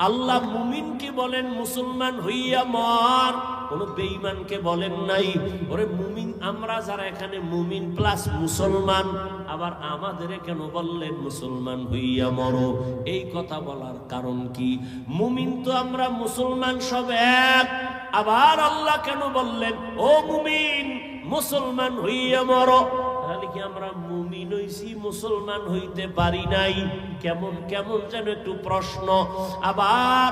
আল্লাহ মুমিনকে বলেন মুসলমান হইয়া মর, কোন বেঈমানকে বলেন নাই ওরে মুমিন। আমরা যারা এখানে মুমিন প্লাস মুসলমান, আবার আমাদের কেন বললেন মুসলমান হইয়া মরো? এই কথা বলার কারণ কি? মুমিন তো আমরা মুসলমান সব এক, আবার আল্লাহ কেন বললেন ও মুমিন মুসলমান হইয়া মরো? তাহলে কি আমরা মুমিন হইছি, মুসলমান হইতে পারি নাই? কেমন কেমন যেন একটু প্রশ্ন। আবার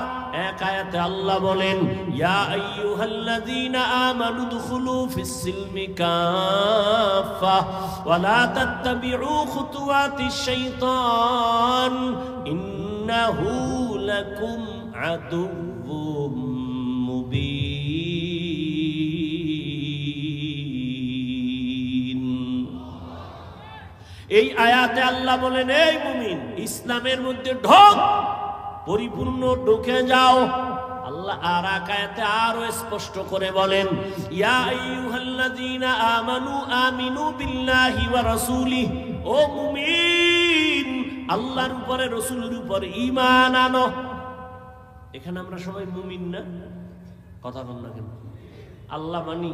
এক আয়াতে আল্লাহ বলেন ইয়া আইয়ুহাল্লাযীনা আমানু দুখুলু ফিস সিলমি কাফা ওয়া লা তাত্তাবিউ খুতুওয়াতিশ শাইতান ইন্নাহু লাকুম আদুউম মুবিন। এই আয়াতে আল্লাহ বলেন এই মুমিন ইসলামের মধ্যে ঢোক, পরিপূর্ণ ঢুকে যাও। আল্লাহ আর এক আয়াতে আরো স্পষ্ট করে বলেন ইয়া আইয়ুহাল্লাযীনা আমানু আমিনু বিল্লাহি ওয়া রাসূলিহি, ও মুমিন আল্লাহর উপরে রাসূলের উপর ঈমান আনো। এখানে আমরা সবাই মুমিন না? কথা বল না কেন? আল্লাহ মানি,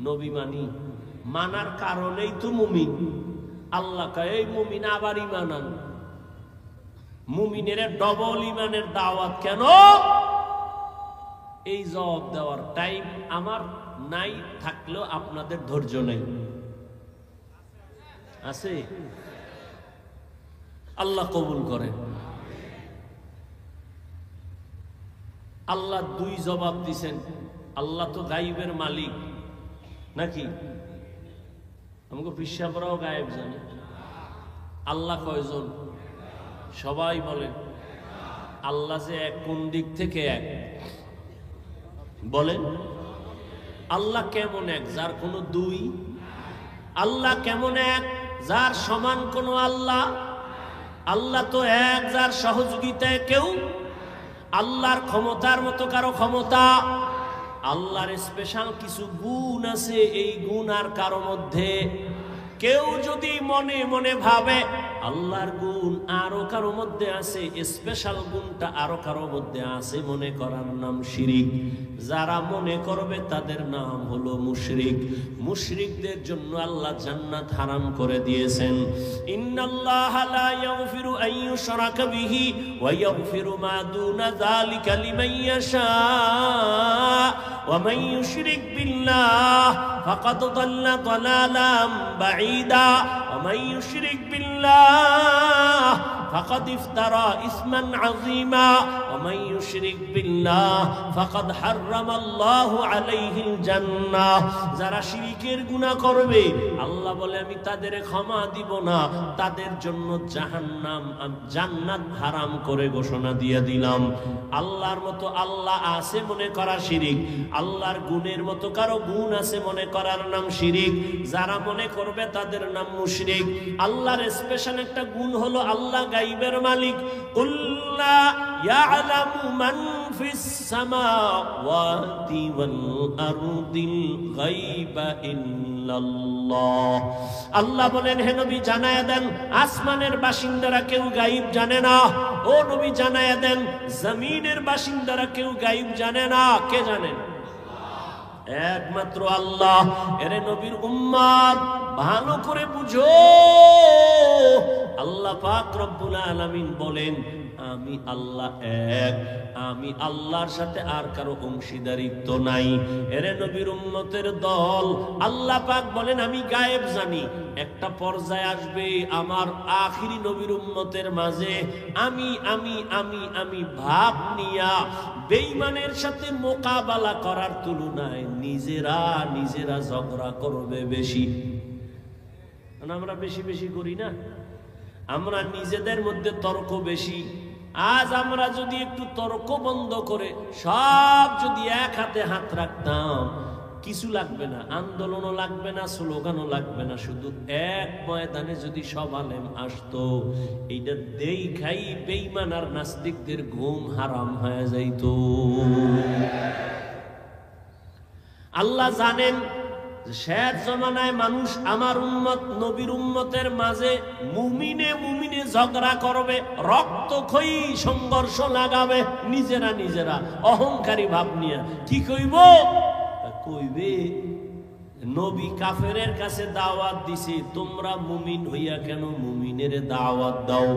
নবী মানি, মানার কারণেই তো মুমিন। আল্লাহ কয় এই মুমিন আবার ঈমান আন। মুমিনের ডবল ঈমানের দাওয়াত কেন? এই জবাব দেওয়ার টাইম আমার নাই, থাকলেও আপনাদের ধৈর্য নেই। আছে? আল্লাহ কবুল করেন। আল্লাহ দুই জবাব দিছেন। আল্লাহ তো গায়েবের মালিক নাকি? আমাকে পিসাবরাও গায়েব জানে। আল্লাহ কয়জন? সবাই বলেন আল্লাহ যে এক, কোন দিক থেকে এক বলেন? আল্লাহ কেমন এক যার কোনো দুই? আল্লাহ কেমন এক যার সমান কোন আল্লাহ? আল্লাহ তো এক যার সহযোগিতায় কেউ। আল্লাহর ক্ষমতার মতো কারো ক্ষমতা? আল্লাহর স্পেশাল কিছু গুণ আছে, এই গুণ আর কারো মধ্যে। কেউ যদি মনে মনে ভাবে আল্লাহর গুণ আরো কারো মধ্যে আছে, স্পেশাল গুণটা আরো কারো মধ্যে আছে, মনে করার নাম শিরিক। যারা মনে করবে তাদের নাম হলো মুশরিক। মুশরিকদের জন্য আল্লাহ জান্নাত হারাম করে দিয়েছেন। ইন্নাল্লাহা লা ইয়াগফিরু আন ইউশরাকা বিহি ওয়া ইয়াগফিরু মা দুনা যালিকা লিমান ইয়াশা ওয়া মান ইউশরিক বিল্লাহ ফাকাদ দাল্লা দালালাম বাঈদা ওয়া মান ইউশরিক বিল্লাহ ফাকাদ ইফতারা ইসমান আযীমা ওয়া মান ইউশরিক বিল্লাহ ফাকাদ হারামাল্লাহু আলাইহিল জান্নাহ। যারা শিরকের গুনাহ করবে আল্লাহ বলে আমি তাদের ক্ষমা দিব না, তাদের জন্য জাহান্নাম, জান্নাত হারাম করে ঘোষণা দিয়ে দিলাম। আল্লাহর মতো আল্লাহ আছে মনে করা শিরিক, আল্লাহর গুণের মতো কারো গুণ আছে মনে করার নাম শিরিক। যারা মনে করবে তাদের নাম মুশরিক। আল্লাহর স্পেশাল একটা গুণ হলো আল্লাহ গায়বের মালিক। কুল লা ইয়ালামু মান ফিস সামাওয়াতি ওয়াল আরদিল গায়বা ইল্লাল্লাহ। আল্লাহ বলেন হে নবী জানায়া দেন আসমানের বাসিন্দারা কেউ গায়ব জানে না। ও নবী জানায়া দেন জমিনের বাসিন্দারা কেউ গায়ব জানে না। কে জানেন? একমাত্র আল্লাহ। এরে নবীর উম্মত ভালো করে বুঝো, আল্লাহ পাক রব্বুল আলামিন বলেন আমি আল্লাহ এক, আমি আল্লাহর সাথে আর কারো অংশীদারিত্ব নাই। এরে নবীর উম্মতের দল, আল্লাহ পাক বলেন আমি গায়েব জানি। একটা পর্যায়ে আসবে আমার আখিরি নবীর উম্মতের মাঝে আমি আমি আমি আমি ভাব নিয়া বেঈমানের সাথে মোকাবেলা করার তুলনায় নিজেরা নিজেরা ঝগড়া করবে বেশি। আমরা বেশি বেশি করি না? আমরা নিজেদের মধ্যে তর্ক বেশি। আজ আমরা যদি একটু তর্ক বন্ধ করে সব যদি এক হাতে হাত রাখতাম, কিছু লাগবে না, আন্দোলনও লাগবে না, স্লোগানও লাগবে না, শুধু এক ময়দানে যদি সব আলেম আসতো, এইটা দেখাই বেঈমান আর নাস্তিকদের ঘুম হারাম হয়ে যাইত। আল্লাহ জানেন শেষ জমানায় মানুষ আমার উম্মত নবীর উম্মতের মাঝে মুমিনে মুমিনে ঝগড়া করবে, রক্তক্ষয়ী সংঘর্ষ লাগাবে, নিজেরা নিজেরা অহংকারী ভাব নিয়ে। কি কইব? কইবে নবী কাফেরের কাছে দাওয়াত দিছে, তোমরা মুমিন হইয়া কেন মুমিনের দাওয়াত দাও?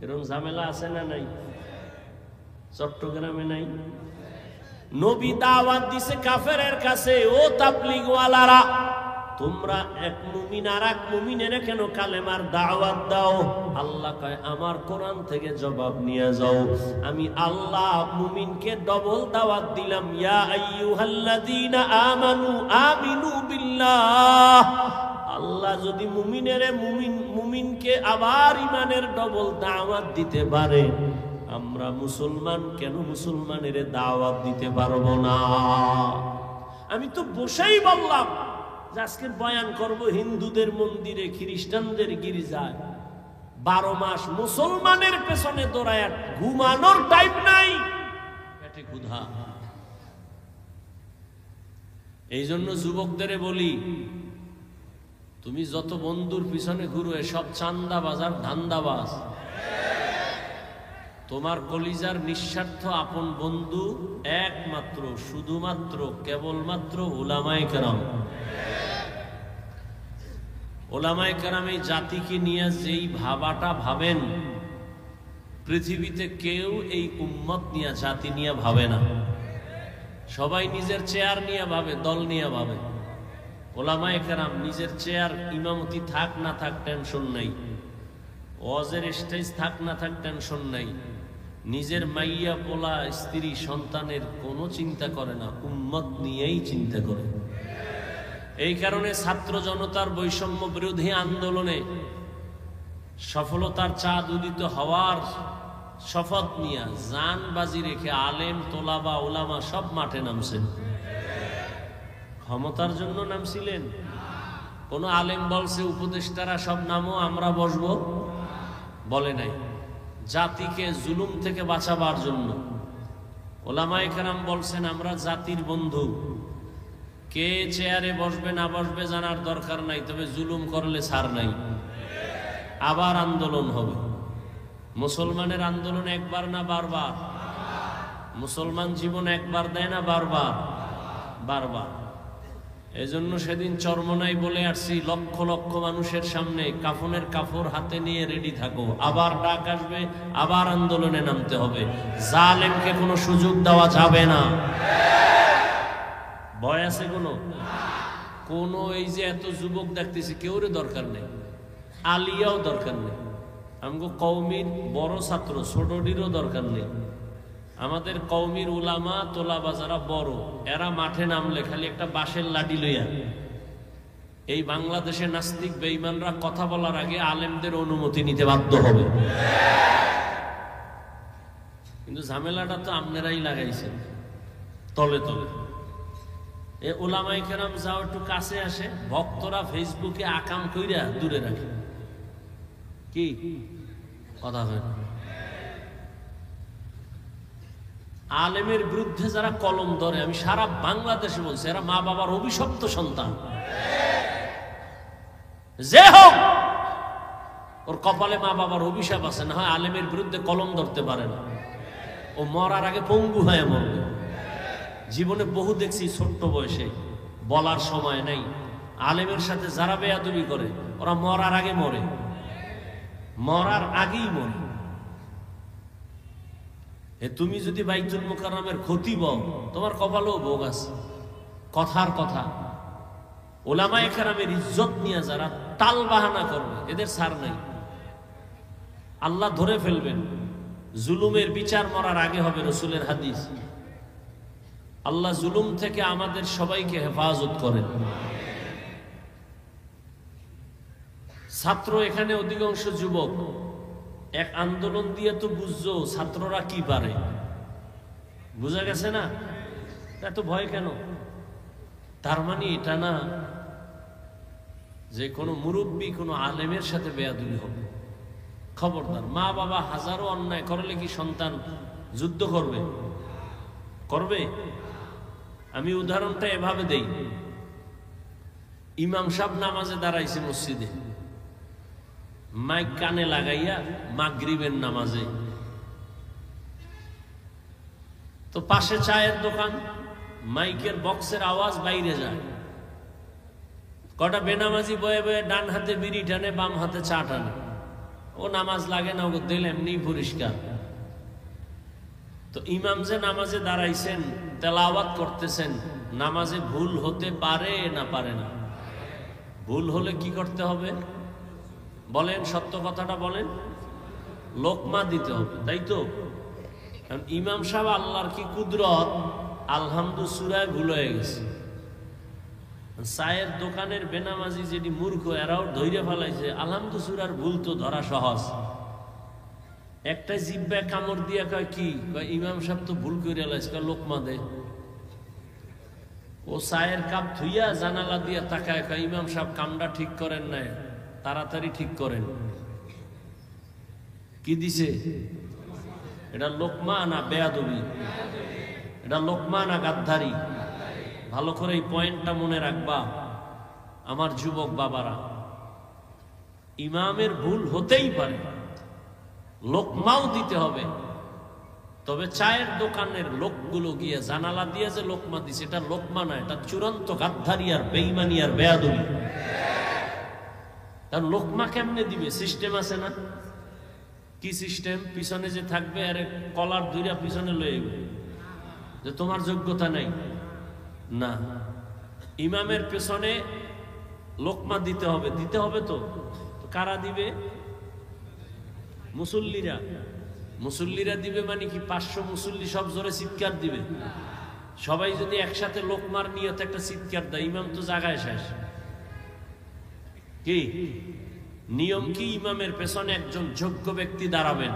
এরকম ঝামেলা আছে না নাই? চট্টগ্রামে নাই? নবী দাওয়াত দিছে কাফেরের কাছে, ও তাবলীগওয়ালারা, তোমরা এক মুমিন আর এক মুমিনের কেন কালেমার দাওয়াত দাও? আল্লাহ কয় আমার কোরআন থেকে জবাব নিয়ে যাও। আমি আল্লাহ মুমিনকে ডবল দাওয়াত দিলাম, ইয়া আইয়ুহাল্লাযীনা আমানু আমিনু বিল্লাহ। আল্লাহ যদি মুমিনকে আবার ইমানের ডবল দাওয়াত দিতে পারে, আমরা মুসলমান কেন মুসলমানের দাওয়াত দিতে পারবো না? আমি তো বসেই বললাম যে আজকে বয়ান করব হিন্দুদের মন্দিরে, খ্রিস্টানদের গির্জায়। 12 মাস মুসলমানের পেছনে দৌড়ায়, ঘুমানোর টাইম নাই, পেটে ক্ষুধা। এই জন্য যুবকদের বলি, তুমি যত বন্ধুর পিছনে ঘুরো সব চান্দাবাজ আর ধান্দাবাজ। তোমার কলিজার নিঃস্বার্থ আপন বন্ধু একমাত্র, শুধুমাত্র, কেবলমাত্র উলামায়ে কেরাম। উলামায়ে কেরাম এই জাতিকে নিয়ে যেই ভাবাটা ভাবেন, পৃথিবীতে কেউ এই উম্মত নিয়ে, জাতি নিয়ে ভাবে না। সবাই নিজের চেয়ার নিয়ে ভাবে, দল নিয়ে ভাবে। উলামায়ে কেরাম নিজের চেয়ার, ইমামতি থাক না থাক টেনশন নাই, ওয়াজের স্টেজ থাক না থাক টেনশন নাই, নিজের মাইয়া পোলা স্ত্রী সন্তানের কোনো চিন্তা করে না, উম্মত নিয়েই চিন্তা করে। এই কারণে ছাত্র জনতার বৈষম্য বিরোধী আন্দোলনে সফলতার চাঁদ উদিত হওয়ার শপথ নিয়ে জান বাজি রেখে আলেম, তোলাবা, ওলামা সব মাঠে নামছেন। ক্ষমতার জন্য নামছিলেন? কোন আলেম বলছে উপদেষ্টারা সব নামো, আমরা বসবো? বলে নাই। জাতিকে জুলুম থেকে বাঁচাবার জন্য ওলামায়ে কেরাম বলছেন আমরা জাতির বন্ধু, কে চেয়ারে বসবে না বসবে জানার দরকার নাই, তবে জুলুম করলে ছাড় নাই। আবার আন্দোলন হবে। মুসলমানের আন্দোলন একবার না বারবার? মুসলমান জীবন একবার দেয় না বারবার? বারবার। এজন্য সেদিন চরমনাই বলে আসছি, লক্ষ লক্ষ মানুষের সামনে কাফনের কাপড় হাতে নিয়ে রেডি থাকো, আবার ডাক আসবে, আবার আন্দোলনে নামতে হবে। জালেমকে কোনো সুযোগ দেওয়া যাবে না। ভয় আছে কোনো? এই যে এত যুবক দেখতেছি, কেউরে দরকার নেই, আলিয়াও দরকার নেই, আমগো কওমির বড় ছাত্র ছোটটিরও দরকার নেই। আমাদের কওমির উলামা তোলাবা যারা বড়, এরা মাঠে নামলে খালি একটা বাঁশের লাঠি লইয়া, এই বাংলাদেশে নাস্তিক বেঈমানরা কথা বলার আগে আলেমদের অনুমতি নিতে বাধ্য হবে। কিন্তু ঝামেলাটা তো আপনারাই লাগাইছেন তলে তলে। এ উলামায়ে কেরাম যাও একটু কাছে আসে, ভক্তরা ফেসবুকে আকাম কইরা দূরে রাখে। কি কথা হয়? আলেমের বিরুদ্ধে যারা কলম ধরে, আমি সারা বাংলাদেশে বলছি, এরা মা বাবার অভিশপ্ত সন্তান। যে হোক, ওর কপালে মা বাবার অভিশাপ আছে, না হয় আলেমের বিরুদ্ধে কলম ধরতে পারে না। ও মরার আগে পঙ্গু হয়ে মরবে। জীবনে বহু দেখছি ছোট্ট বয়সে, বলার সময় নেই, আলেমের সাথে যারা বেয়াদবি করে ওরা মরার আগে মরে, মরার আগেই মরে। তুমি যদি বাইতুল মুকাররমের খতিব, তোমার কপালেও ভোগ আছে। কথার কথা। ওলামায়ে কেরামের ইজ্জত নিয়ে যারা টাল বাহানা করবে, এদের ছাড় নাই। আল্লাহ ধরে ফেলবেন। জুলুমের বিচার মরার আগে হবে, রাসূলের হাদিস। আল্লাহ জুলুম থেকে আমাদের সবাইকে হেফাজত করেন। ছাত্র এখানে অধিকাংশ যুবক। এক আন্দোলন দিয়ে তো বুঝছো ছাত্ররা কি পারে, বুঝা গেছে না? এত ভয় কেন? তার মানে এটা না যে কোনো মুরব্বী কোনো আলেমের সাথে বেয়াদবি হবে। খবরদার। মা বাবা হাজারো অন্যায় করলে কি সন্তান যুদ্ধ করবে? করবে? আমি উদাহরণটা এভাবে দেই, ইমাম সাহেব নামাজে দাঁড়াইছে মসজিদে, মাইক কানে লাগাইয়া মাগরিবের নামাজে। তো পাশে চায়ের দোকান, মাইকের বক্সের আওয়াজ বাইরে যায়, কটা বেনামাজি বয়ে বয়ে ডান হাতে বিড়ি টানে, বাম হাতে চা টানে। ও নামাজ লাগে না, ও দিল এমনি পরিষ্কার। তো ইমাম যে নামাজে দাঁড়াইছেন, তেলাওয়াত করতেছেন, নামাজে ভুল হতে পারে না পারে না? ভুল হলে কি করতে হবে বলেন? সত্য কথাটা বলেন। লোকমা দিতে হবে, তাই তো? কারণ ইমাম সাহেব আল্লাহর কি কুদরত, আলহামদু সূরায় ভুল হয়ে গেছে। চায়ের দোকানের বেনামাজি যেটি মূর্খ, এরাও ধৈর্য ফেলাইছে আলহামদু সূরার ভুল তো ধরা সহজ। একটা জিব্বায় কামড় দিয়া কয় কি, কয় ইমাম সাহেব তো ভুল করে লাইছে, লোকমা দে। ও চায়ের কাপ ধুইয়া জানালা দিয়া তাকায়, কয় ইমাম সাহেব কামটা ঠিক করেন নাই, তাড়াতাড়ি ঠিক করেন। কি দিছে? এটা লোকমা না বেয়াদবি? এটা লোকমা না গাদ্দারি? ভালো করে এই পয়েন্টটা মনে রাখবা আমার যুবক বাবারা। ইমামের ভুল হতেই পারে, লোকমাও দিতে হবে। তবে চায়ের দোকানের লোকগুলো গিয়ে জানালা দিয়ে যে লোকমা দিছে, এটা লোকমা না, এটা চূড়ান্ত গাদ্দারি আর বেঈমানি আর বেয়াদবি। কারণ লোকমা কেমনে দিবে? সিস্টেম আছে না? কি সিস্টেম? পিছনে যে থাকবে আরে কলার ধইরা পিছনে লয়ে যে তোমার যোগ্যতা নাই না। ইমামের পেছনে লোকমা দিতে হবে, দিতে হবে। তো কারা দিবে? মুসল্লিরা। মুসল্লিরা দিবে মানে কি 500 মুসল্লি সব জোরে চিৎকার দিবে? সবাই যদি একসাথে লোকমার নিয়ত একটা চিৎকার দেয়, ইমাম তো জায়গায় শেষ। কি নিয়ম? কি ইমামের পেছনে একজন যোগ্য ব্যক্তি দাঁড়াবেন,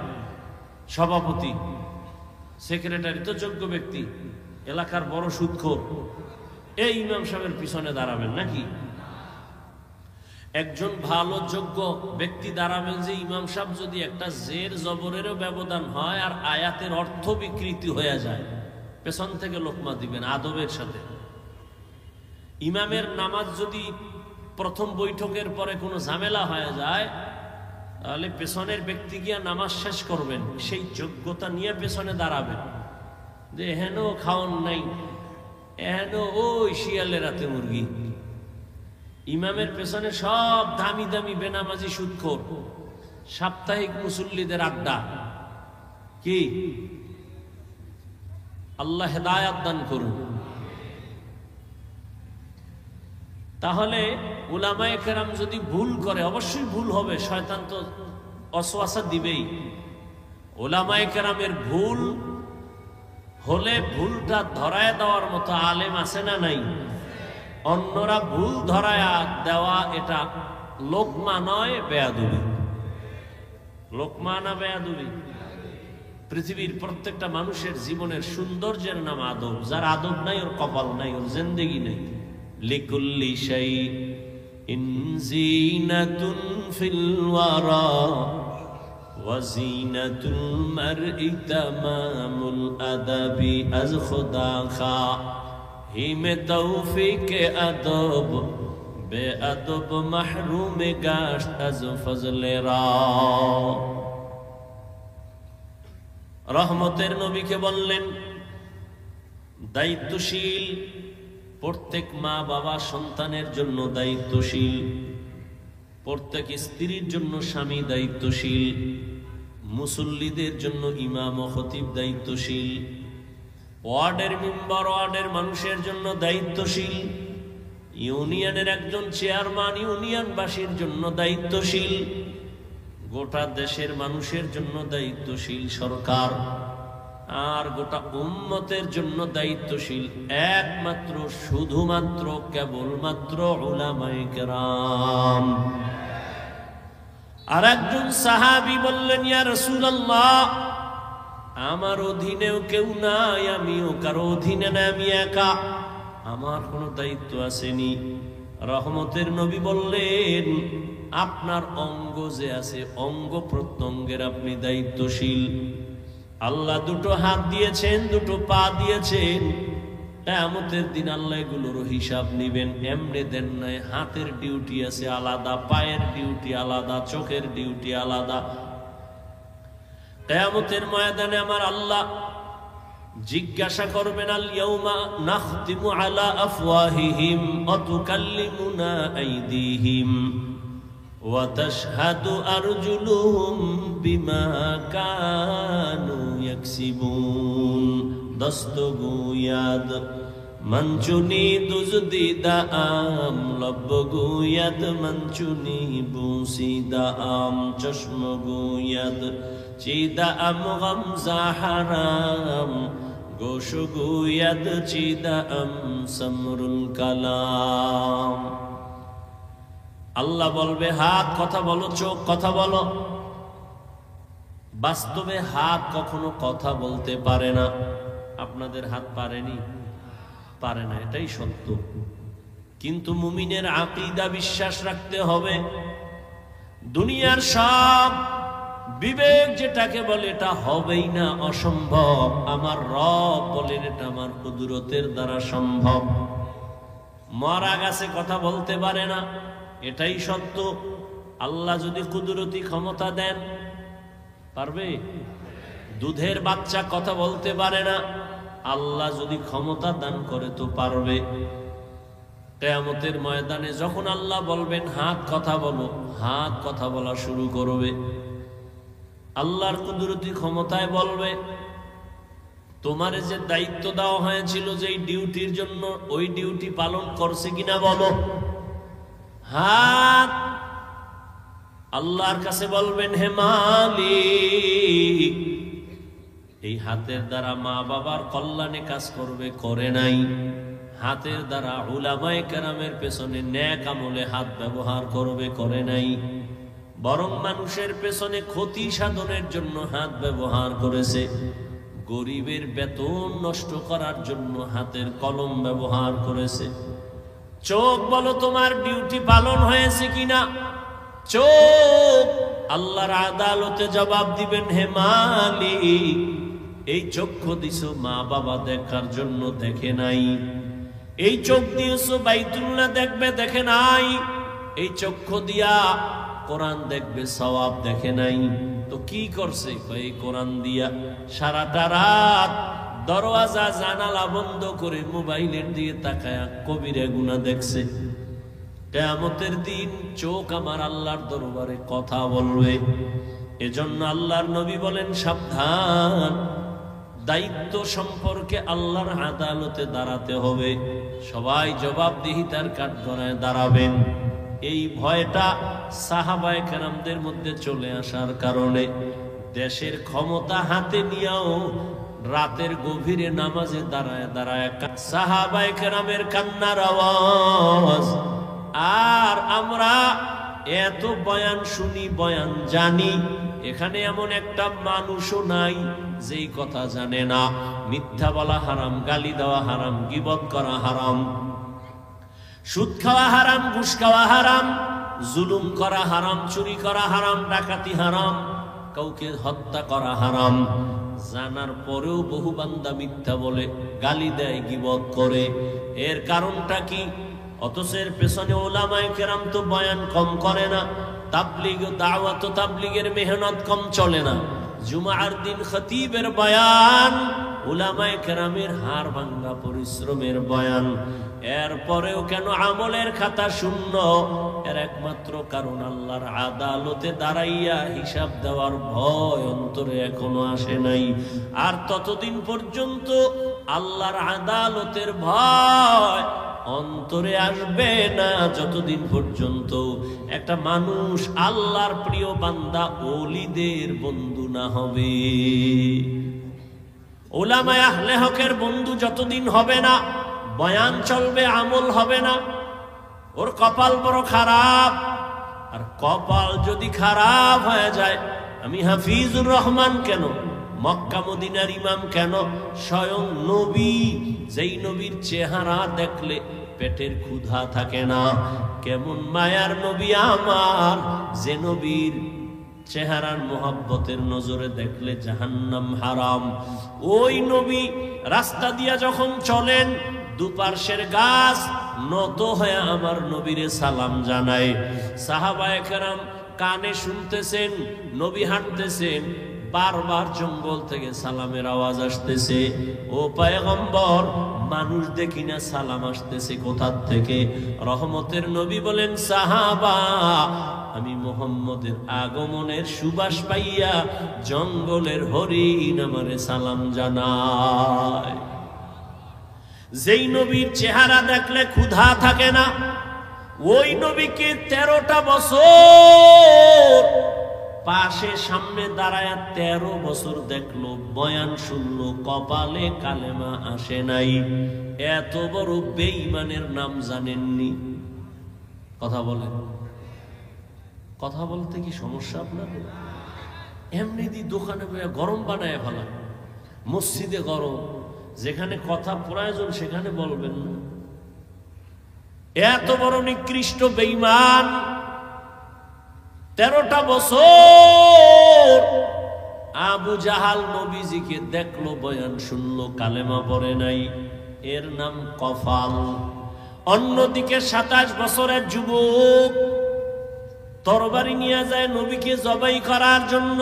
সভাপতি, সেক্রেটারি তো যোগ্য ব্যক্তি, এলাকার বড় সুদখোর, এই ইমাম সাহেবের পিছনে দাঁড়াবেন নাকি? একজন ভালো যোগ্য ব্যক্তি দাঁড়াবেন যে ইমাম সাহেব যদি একটা জের জবরেরও ব্যবধান হয় আর আয়াতের অর্থ বিকৃতি হয়ে যায়, পেছন থেকে লোকমা দিবেন আদবের সাথে। ইমামের নামাজ যদি প্রথম বৈঠকের পরে কোনো ঝামেলা হয়ে যায়, তাহলে পেছনের ব্যক্তি গিয়া নামাজ শেষ করবেন, সেই যোগ্যতা নিয়ে পেছনে দাঁড়াবেন যে হেন খাওন নাই, হেন ওই শিয়ালের রাতে মুরগি। ইমামের পেছনে সব দামি দামি বেনামাজি সুদখোর, সাপ্তাহিক মুসল্লিদের আড্ডা। কি আল্লাহ হেদায়াত দান করুন। তাহলে উলামায়ে কেরাম যদি ভুল করে, অবশ্যই ভুল হবে, শয়তান তো ওয়াসওয়াসা দিবেই। উলামায়ে কেরামের ভুল হলে ভুলটা ধরায় দেওয়ার মতো আলেম আছে না নাই? অন্যরা ভুল ধরায় দেওয়া এটা লোকমা নয়, বেয়াদবি। লোকমা না বেয়াদবি? পৃথিবীর প্রত্যেকটা মানুষের জীবনের সৌন্দর্যের নাম আদব। যার আদব নাই ওর কপাল নাই, ওর জিন্দেগি নাই। লিকুল্লি শাইইন যিনাতুন ফিল ওয়ারা ওয়া যিনাতুল মারই তামামুল আদাবি আজ খুদা খা হিমে তৌফিক আদব বে আদব মাহরুম গাশত আজ ফজলে রা। রহমতের নবীকে বললেন দায়িত্বশীল। প্রত্যেক মা বাবা সন্তানের জন্য দায়িত্বশীল, প্রত্যেক স্ত্রীর জন্য স্বামী দায়িত্বশীল, মুসল্লিদের জন্য ইমাম ও খতিব দায়িত্বশীল, ওয়ার্ডের মেম্বার ওয়ার্ডের মানুষের জন্য দায়িত্বশীল, ইউনিয়নের একজন চেয়ারম্যান ইউনিয়নবাসীর জন্য দায়িত্বশীল, গোটা দেশের মানুষের জন্য দায়িত্বশীল সরকার, আর গোটা উম্মতের জন্য দায়িত্বশীল একমাত্র শুধুমাত্র কেবলমাত্র উলামায়ে কেরাম। আর একজন সাহাবী বললেন, ইয়া রাসূলুল্লাহ, আমার অধীনেও কেউ নাই, আমিও কারো অধীনে না, আমি একা, আমার কোনো দায়িত্ব আসেনি। রহমতের নবী বললেন, আপনার অঙ্গ যে আছে, অঙ্গ প্রত্যঙ্গের আপনি দায়িত্বশীল। আল্লাহ দুটো হাত দিয়েছেন, দুটো পা দিয়েছেন, কিয়ামতের দিন আল্লাহ এগুলোর হিসাব নেবেন। এমনি দেন নাই, হাতের ডিউটি আছে আলাদা, পায়ের ডিউটি আলাদা, চোখের ডিউটি আলাদা। কিয়ামতের ময়দানে আমার আল্লাহ জিজ্ঞাসা করবেন, আল ইয়াউমা নাখতিমু আলা আফওয়াহিহিম ওয়া তুকাল্লিমুনা আইদিহিম ওয়া তাশহাদু আরজুলুহুম বিমা কানু ইয়াকসিবুন। দস্তগুয়াদ মঞ্চুনি দুজদিদা আম লব্বগুয়াদ মঞ্চুনি বুসিদা আম চশমগুয়াদ চিদা আম গামজা হারাম গোশগুয়াদ চিদা আম সমরুল কালাম। আল্লাহ বলবে, হাত কথা বলো, চোখ কথা বলো। বাস্তবে হাত কখনো কথা বলতে পারে না। আপনাদের হাত পারেনি? পারে না, এটাই সত্য। কিন্তু মুমিনের আকীদা বিশ্বাস রাখতে হবে, দুনিয়ার সব বিবেক যেটাকে বলে এটা হবেই না, অসম্ভব। আমার রব বলেন এটা আমার কুদরতের দ্বারা সম্ভব। মরা গাছে কথা বলতে পারে না, এটাই সত্য। আল্লাহ যদি কুদরতি ক্ষমতা দেন, পারবে? দুধের বাচ্চা কথা বলতে পারে না, আল্লাহ যদি ক্ষমতা দান করে তো পারবে। কিয়ামতের ময়দানে যখন আল্লাহ বলবেন হাত কথা বলো, হাত কথা বলা শুরু করবে। আল্লাহর কুদরতি ক্ষমতায় বলবে, তোমারে যে দায়িত্ব দেওয়া হয়েছিল যেই ডিউটির জন্য, ওই ডিউটি পালন করছে কিনা বলো। হাত আল্লাহর কাছে বলবেন, হে মালিক, এই হাতের দ্বারা মা বাবার কল্যাণে কাজ করবে, করে নাই। হাতের দ্বারা উলামায়ে কেরামের পেছনে নেক আমলে হাত ব্যবহার করবে, করে নাই। বরং মানুষের পেছনে ক্ষতি সাধনের জন্য হাত ব্যবহার করেছে। গরিবের বেতন নষ্ট করার জন্য হাতের কলম ব্যবহার করেছে। চোখ বলো তোমার ডিউটি পালন হয়েছে কিনা। চোখ আল্লাহর আদালতে জবাব দিবেন, হে মালিক, এই চক্ষু দিছো মা বাবা দেখার জন্য, দেখে নাই। এই চোখ দিয়েছো বাইতুল্লাহ দেখবে, দেখে নাই। এই চক্ষু দিয়া কোরআন দেখবে, সওয়াব, দেখে নাই। তো কি করছে? এই কোরআন দিয়া সারাটা রাত দরওয়াজা জানালা বন্ধ করে মোবাইলের দিয়ে তাকায়া কবিরা গুনাহ দেখছে। কিয়ামতের দিন চোখ আমার আল্লাহর দরবারে কথা বলবে। এজন্য আল্লাহর নবী বলেন, সাবধান, দায়িত্ব সম্পর্কে আল্লাহর আদালতে দাঁড়াতে হবে। সবাই জবাবদিহিতার কাঠগড়ায় দাঁড়াবেন। এই ভয়টা সাহাবায়ে কেরামদের মধ্যে চলে আসার কারণে দেশের ক্ষমতা হাতে নিয়েও রাতের গভীরে নামাজে দাঁড়ায় দাঁড়ায় সাহাবায়ে কেরামের কান্নার আওয়াজ। আর আমরা এত বয়ান শুনি, বয়ান জানি, এখানে এমন একটা মানুষও নাই যেই কথা জানে না। মিথ্যা বলা হারাম, গালি দেওয়া হারাম, গীবত করা হারাম, সুদ খাওয়া হারাম, ঘুষ খাওয়া হারাম, জুলুম করা হারাম, চুরি করা হারাম, ডাকাতি হারাম, কাউকে হত্যা করা হারাম। জানার পরেও বহু বান্দা মিথ্যা বলে, গালি দেয়, গীবত করে। এর কারণটা কি? অথচ এর পেছনে উলামায়ে কেরাম তো বয়ান কম করে না, তাবলীগ ও দাওয়াত ও তাবলীগের মেহনত কম চলে না। জুমার দিন খতিবের বয়ান, উলামায়ে কেরামের হাড় ভাঙ্গা পরিশ্রমের বয়ান। এরপরেও কেন আমলের খাতা শূন্য? এর একমাত্র কারণ আল্লাহর আদালতে দাঁড়াইয়া হিসাব দেওয়ার ভয় অন্তরে এখনো আসে নাই। আর ততদিন পর্যন্ত আল্লাহর আদালতের ভয় অন্তরে আসবে না যতদিন পর্যন্ত একটা মানুষ আল্লাহর প্রিয় বান্দা ওলিদের বন্ধু না হবে। উলামায়ে আহলে হকের বন্ধু যতদিন হবে না, বয়ান চলবে, আমল হবে না। ওর কপাল বড় খারাপ। আর কপাল যদি খারাপ হয়ে যায়, আমি হাফিজুর রহমান কেন, মক্কা মদিনার ইমাম কেন, স্বয়ং নবী, যেই নবীর চেহারা দেখলে পেটের ক্ষুধা থাকে না, কেমন মায়ার নবী আমার, যে নবীর চেহারার মোহাব্বতের নজরে দেখলে জাহান্নাম হারাম। ওই নবী রাস্তা দিয়া যখন চলেন, দুপার্শ্বের গাছ নত হয়ে আমার নবীরে সালাম জানায়। সাহাবায়ে কেরাম কানে শুনতেছেন, নবী হাঁটতেছেন, বারবার জঙ্গল থেকে সালামের আওয়াজ আসতেছে। ও পয়গম্বর, মানুষ দেখি না, সালাম আসতেছে কোথা থেকে? রহমতের নবী বলেন, সাহাবা, আমি মুহাম্মদের আগমনের সুবাস পাইয়া জঙ্গলের হরিণ আমারে সালাম জানায়। যেই নবীর চেহারা দেখলে ক্ষুধা থাকে না, ওই নবীকে 13টা বছর পাশে সামনে দাঁড়ায় 13 বছর দেখলো, বয়ান শুনলো, কপালে কালেমা আসে নাই। এত বড় বেঈমানের নাম জানেননি? কথা বলেন, কথা বলতে কি সমস্যা আপনার? এমনি দি দোকানে বইয়া গরম বানায় ভালো, মসজিদে গরম, যেখানে কথা প্রয়োজন সেখানে বলবেন না। এত বড় নিকৃষ্ট বেঈমান 13টা বছর আবু জাহাল নবীজিকে দেখলো, বয়ান শুনলো, কালেমা পড়ে নাই। এর নাম কফাল। অন্যদিকে 27 বছরের যুবক তরবারি নিয়ে যায় নবীকে জবাই করার জন্য।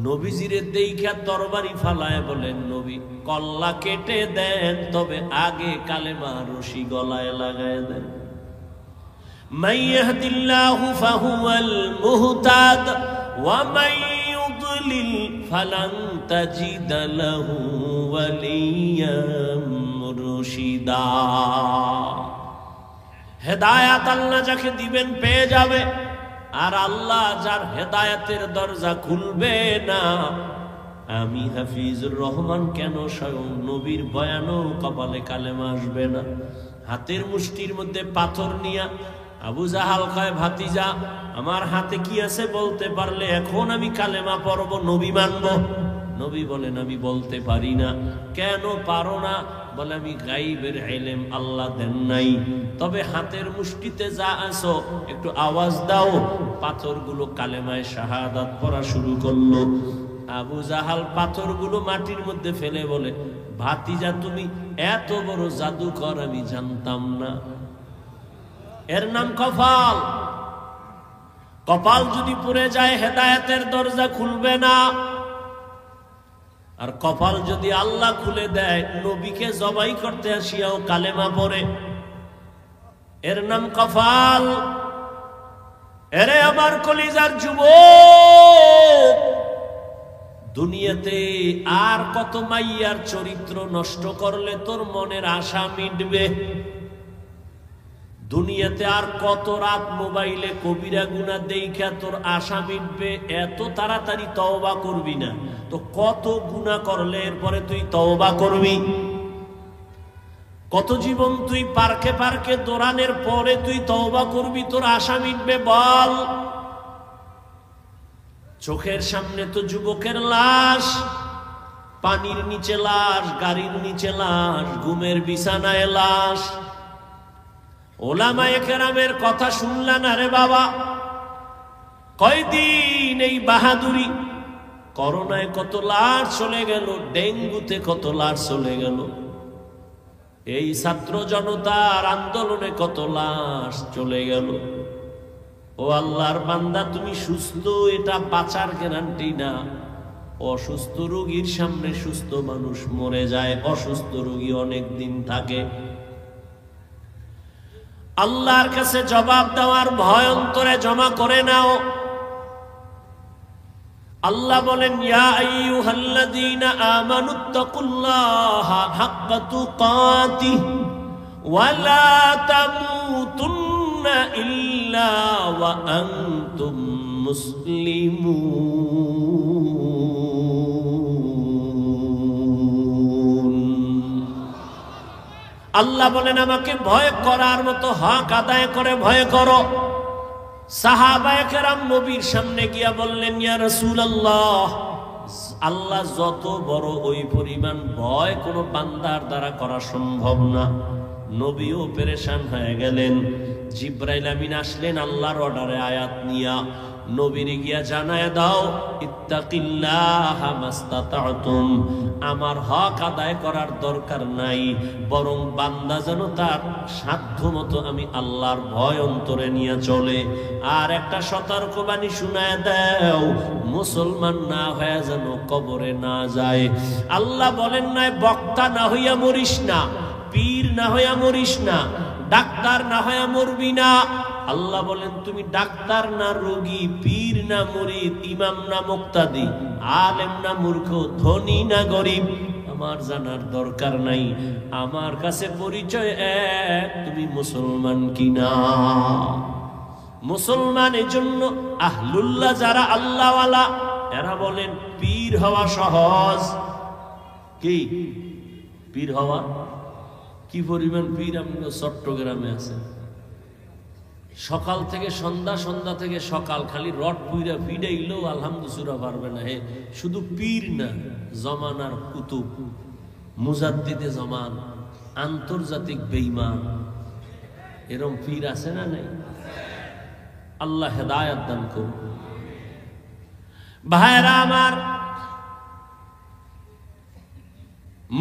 নবীজিরে দেইখা তরবারি ফালায় বলেন, নবী কল্লা কেটে দেন, তবে আগে কালেমা রশি গলায় লাগায় দেন। মান ইয়াহদিল্লাহু ফাহুয়াল মুহতাদ ওয়া মান ইউদ্লিল ফালান তাজিদা লাহু ওয়ালিয়াম মুরশিদা। হেদায়েত আল্লাহ যাকে দিবেন পেয়ে যাবে, আর আল্লাহ যার হেদায়েতের দরজা খুলবে না, আমি হাফিজুর রহমান কেন স্বয়ং নবীর বয়ানও কপালে কালেমা আসবে না। হাতের মুষ্টির মধ্যে পাথর নিয়া আবু জাহাল কয়, ভাতিজা আমার হাতে কি আছে বলতে পারলে এখন আমি কালেমা পড়ব, নবী মানব। নবী বলেন, আমি বলতে পারি না। কেন পারো না? বলে, আমি গাইবের ইলম আল্লাহ দেন নাই, তবে হাতের মুষ্টিতে যা আছো একটু আওয়াজ দাও। পাথরগুলো কালেমায় শাহাদাত পড়া শুরু করলো। আবু জাহাল পাথরগুলো মাটির মধ্যে ফেলে বলে, ভাতিজা তুমি এত বড় জাদুকর আমি জানতাম না। এর নাম কপাল। কপাল যদি পুড়ে যায় হেদায়েতের দরজা খুলবে না। আর কপাল যদি আল্লাহ খুলে দেয়, নবীকে জবাই করতে আসিয়াও কালেমা পড়ে, এর নাম কপাল। এরে আমার কলিজার যুবক, দুনিয়াতে আর কত মাইয়ার চরিত্র নষ্ট করলে তোর মনের আশা মিটবে? দুনিয়াতে আর কত রাত মোবাইলে কবিরা গুনাহ দেইখা তোর আশা মিটবে? এত তাড়াতাড়ি তওবা করবি না তো কত গুনাহ করলে এরপরে তুই তওবা করবি? কত জীবন তুই পার্কে পার্কে দৌড়ানোর পরে তুই তওবা করবি, তোর আশা মিটবে? বল। চোখের সামনে তো যুবকের লাশ, পানির নিচে লাশ, গাড়ির নিচে লাশ, ঘুমের বিছানায় লাশ। ওলামায়ে কেরামের কথা শুনলা না রে বাবা? কয়দিন এই বাহাদুরি? করোনায় কত লাশ চলে গেল, ডেঙ্গুতে কত লাশ চলে গেল, এই ছাত্র জনতার আন্দোলনে কত লাশ চলে গেল। ও আল্লাহর বান্দা, তুমি সুস্থ, এটা বাঁচার গ্যারান্টি না। অসুস্থ রোগীর সামনে সুস্থ মানুষ মরে যায়, অসুস্থ রোগী অনেক দিন থাকে। আল্লাহর কাছে জবাব দেওয়ার ভয় অন্তরে জমা করে নাও। আল্লাহ বলেন, ইয়া আইয়ুহাল্লাযীনা আমানুত্তাকুল্লাহা হাক্কা তুকাতিহি ওয়া লা তামুতুন্না ইল্লা ওয়া আনতুম মুসলিমুন। আল্লাহ বলেন, আমাকে ভয় করার মতো হক আদায় করে ভয় করো। সাহাবায়ে কেরাম নবীর সামনে গিয়া বললেন, ইয়া রাসূলুল্লাহ, আল্লাহ যত বড় ওই পরিমাণ ভয় কোনো বান্দার দ্বারা করা সম্ভব না। নবীও পেরেশান হয়ে গেলেন। জিবরাইল আমিন আসলেন আল্লাহর অর্ডারে আয়াত নিয়া, নবীরে গিয়া জানায় দাও ইত্তাকিল্লাহা মাস্তাতাতুম, আমার হক আদায় করার দরকার নাই, বরং বান্দা যেন তার সাধ্যমতো আমি আল্লাহর ভয় অন্তরে নিয়ে চলে। আর একটা সতর্কবাণী শুনায় দাও, মুসলমান না হয়ে যেন কবরে না যায়। আল্লাহ বলেন নাই বক্তা না হইয়া মরিস না, পীর না হইয়া মরিস না, ডাক্তার না হইয়া মরবি না। আল্লাহ বলেন তুমি ডাক্তার না রোগী, পীর না মুরিদ, ইমাম না মুক্তাদি, আলেম না মূর্খ, ধনী না গরিব, আমার জানার দরকার নাই। আমার কাছে পরিচয় এক, তুমি মুসলমান কিনা। মুসলমানের জন্য আহলুল্লাহ যারা আল্লাহওয়ালা, এরা বলেন পীর হওয়া সহজ। কি পীর হওয়া? কি পরিমাণ পীর আমাদের চট্টগ্রামে আছে। সকাল থেকে সন্ধ্যা, সন্ধ্যা থেকে সকাল, খালি রড পুইরা পিডাইলেও আলহামদুলিল্লাহ পারবে না। হে শুধু পীর না, জমানার কুতুব, মুজাদ্দিদে জামান, আন্তর্জাতিক বেঈমান, এরকম পীর আছে না নাই? আল্লাহ হেদায়েত দান করুন। ভাইরা আমার,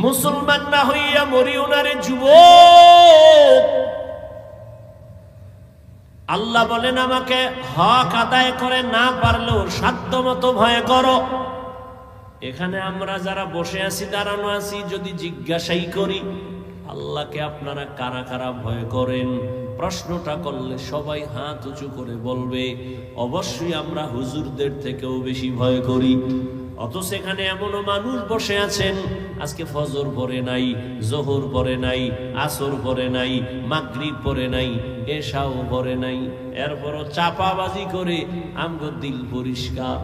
মুসলমান না হইয়া মরিও না রে যুবক। আল্লাহ বলেন আমাকে হক আদায় করে না পারলেও সাধ্যমতো ভয় করো। এখানে আমরা যারা বসে আছি, দাঁড়ানো আছি, যদি জিজ্ঞাসাই করি আল্লাহকে আপনারা কারা কারা ভয় করেন, প্রশ্নটা করলে সবাই হাত উঁচু করে বলবে অবশ্যই আমরা হুজুরদের থেকেও বেশি ভয় করি। অথচ এখানে এমনও মানুষ বসে আছেন আজকে ফজর পড়ে নাই, জোহর পড়ে নাই, আসর পড়ে নাই, মাগরিব পড়ে নাই, এশাও পড়ে নাই, এরপরও চাপাবাজি করে আমগো দিল পরিষ্কার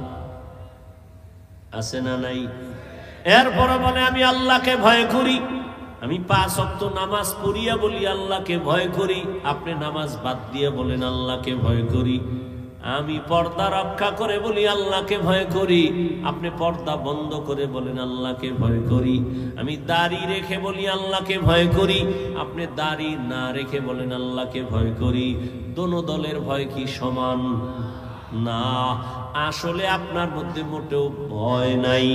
আছে না নাই? এরপরও বলে আমি আল্লাহকে ভয় করি, আমি 5 ওয়াক্ত নামাজ পড়িয়া বলি আল্লাহকে ভয় করি। আপনি নামাজ বাদ দিয়ে বলেন আল্লাহকে ভয় করি। আমি পর্দা রক্ষা করে বলি আল্লাহকে ভয় করি, আপনি পর্দা বন্ধ করে বলেন আল্লাহকে ভয় করি। আমি দাড়ি রেখে বলি আল্লাহকে ভয় করি, আপনি দাড়ি না রেখে বলেন আল্লাহকে ভয় করি। দোনো দলের ভয় কি সমান? না, আসলে আপনার মধ্যে মোটেও ভয় নাই।